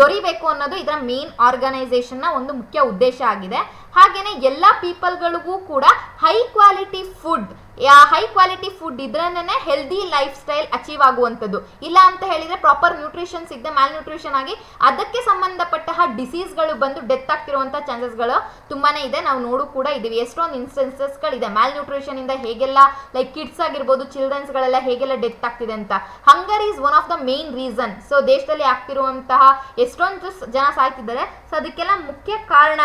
ದೊರಿಬೇಕು ಅನ್ನೋದು ಇದರ ಮೇನ್ ಆರ್ಗನೈಸೇಷನ್ ನ ಒಂದು ಮುಖ್ಯ ಉದ್ದೇಶ ಆಗಿದೆ. ಹಾಗೇನೆ ಎಲ್ಲ ಪೀಪಲ್ಗಳಿಗೂ ಕೂಡ ಹೈ ಕ್ವಾಲಿಟಿ ಫುಡ್ ಇದ್ರನ್ನೇ ಹೆಲ್ದಿ ಲೈಫ್ ಸ್ಟೈಲ್ ಅಚೀವ್ ಆಗುವಂಥದ್ದು. ಇಲ್ಲ ಅಂತ ಹೇಳಿದ್ರೆ ಪ್ರಾಪರ್ ನ್ಯೂಟ್ರಿಷನ್ ಸಿಗದೆ ಮ್ಯಾಲ್ ನ್ಯೂಟ್ರಿಷನ್ ಆಗಿ ಅದಕ್ಕೆ ಸಂಬಂಧಪಟ್ಟ ಡಿಸೀಸ್ಗಳು ಬಂದು ಡೆತ್ ಆಗ್ತಿರುವಂಥ ಚಾನ್ಸಸ್ಗಳು ತುಂಬಾನೇ ಇದೆ. ನಾವು ನೋಡು ಕೂಡ ಇದೀವಿ, ಎಷ್ಟೊಂದು ಇನ್ಸ್ಟೆನ್ಸಸ್ಗಳಿದೆ ಮ್ಯಾಲ್ ನ್ಯೂಟ್ರಿಷನ್ ಇಂದ ಹೇಗೆಲ್ಲ ಲೈಕ್ ಕಿಡ್ಸ್ ಆಗಿರ್ಬೋದು, ಚಿಲ್ಡ್ರನ್ಸ್ಗಳೆಲ್ಲ ಹೇಗೆಲ್ಲ ಡೆತ್ ಆಗ್ತಿದೆ ಅಂತ. Hunger is one of the main reason. So ದೇಶದಲ್ಲಿ ಆಗ್ತಿರುವಂತಹ ಎಷ್ಟೊಂದು ಜನ ಸಾಯ್ತಿದ್ದಾರೆ. ಸೊ ಅದಕ್ಕೆಲ್ಲ ಮುಖ್ಯ ಕಾರಣ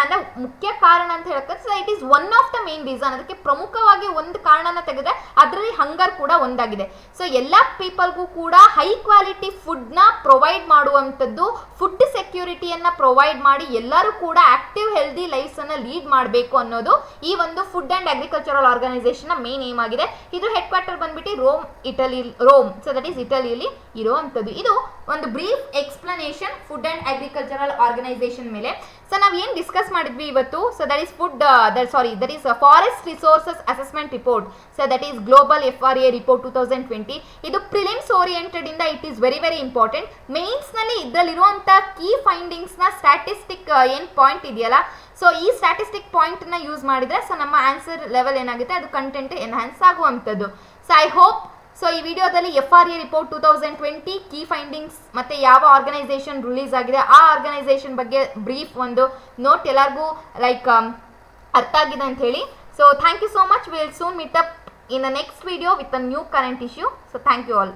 ಅಂತ ಹೇಳಕ್ಕೆ it is one of the main reason. ಅದಕ್ಕೆ ಪ್ರಮುಖವಾಗಿ ಒಂದು ಕಾರಣನ ತೆಗೆದ್ರೆ ಅದರಲ್ಲಿ ಹಂಗರ್ ಕೂಡ ಒಂದಾಗಿದೆ. ಸೊ ಎಲ್ಲ ಪೀಪಲ್ಗೂ ಕೂಡ ಹೈ ಕ್ವಾಲಿಟಿ ಫುಡ್ ನ ಪ್ರೊವೈಡ್ ಮಾಡುವಂಥದ್ದು, ಫುಡ್ ಸೆಕ್ಯೂರಿಟಿಯನ್ನ ಪ್ರೊವೈಡ್ ಮಾಡಿ ಎಲ್ಲರೂ ಕೂಡ ಆಕ್ಟಿವ್ ಹೆಲ್ದಿ ಲೈಫ್ಸ್ ಅನ್ನ ಲೀಡ್ ಮಾಡಬೇಕು ಅನ್ನೋದು ಈ ಒಂದು ಫುಡ್ ಅಂಡ್ ಅಗ್ರಿಕಲ್ಚರಲ್ ಆರ್ಗನೈಸೇಷನ್ ನ ಮೇನ್ ಏಮ್ ಆಗಿದೆ. ಇದು ಹೆಡ್ ಕ್ವಾರ್ಟರ್ ಬಂದ್ಬಿಟ್ಟು ರೋಮ್. ಸೊ ದಟ್ ಈಸ್ ಇಟಲಿಯಲ್ಲಿ ಇರುವಂತದ್ದು. ಇದು ಒಂದು brief explanation food and agricultural organisation ಮೇಲೆ. ಸೊ ನಾವು ಏನು ಡಿಸ್ಕಸ್ ಮಾಡಿದ್ವಿ ಇವತ್ತು, so that is that is forest resources assessment report, so that is global FRA report 2020. ಇದು ಪ್ರಿಲಿಮ್ಸ್ ಓರಿಯೆಂಟೆಡ್ ಇಂದ it is very very important. ಮೇನ್ಸ್ನಲ್ಲಿ ಇದರಲ್ಲಿರುವಂಥ ಕೀ ಫೈಂಡಿಂಗ್ಸ್ನ ಸ್ಟ್ಯಾಟಿಸ್ಟಿಕ್ ಏನು ಪಾಯಿಂಟ್ ಇದೆಯಲ್ಲ, ಸೊ ಈ ಸ್ಟ್ಯಾಟಿಸ್ಟಿಕ್ ಪಾಯಿಂಟ್ನ ಯೂಸ್ ಮಾಡಿದರೆ ಸೊ ನಮ್ಮ ಆನ್ಸರ್ ಲೆವೆಲ್ ಏನಾಗುತ್ತೆ ಅದು ಕಂಟೆಂಟ್ ಎನ್ಹಾನ್ಸ್ ಆಗುವಂಥದ್ದು. ಸೊ ಐ ಹೋಪ್ ಸೊ ಈ ವಿಡಿಯೋದಲ್ಲಿ FRA ರಿಪೋರ್ಟ್ 2020 ಕೀ ಫೈಂಡಿಂಗ್ಸ್ ಮತ್ತು ಯಾವ ಆರ್ಗನೈಸೇಷನ್ ರಿಲೀಸ್ ಆಗಿದೆ ಆ ಆರ್ಗನೈಸೇಷನ್ ಬಗ್ಗೆ ಬ್ರೀಫ್ ಒಂದು ನೋಟ್ ಎಲ್ಲರಿಗೂ ಲೈಕ್ ಅರ್ಥ ಆಗಿದೆ ಅಂತ ಹೇಳಿ. So thank you so much. Will soon meet up in the next video with a new current issue. So thank you all.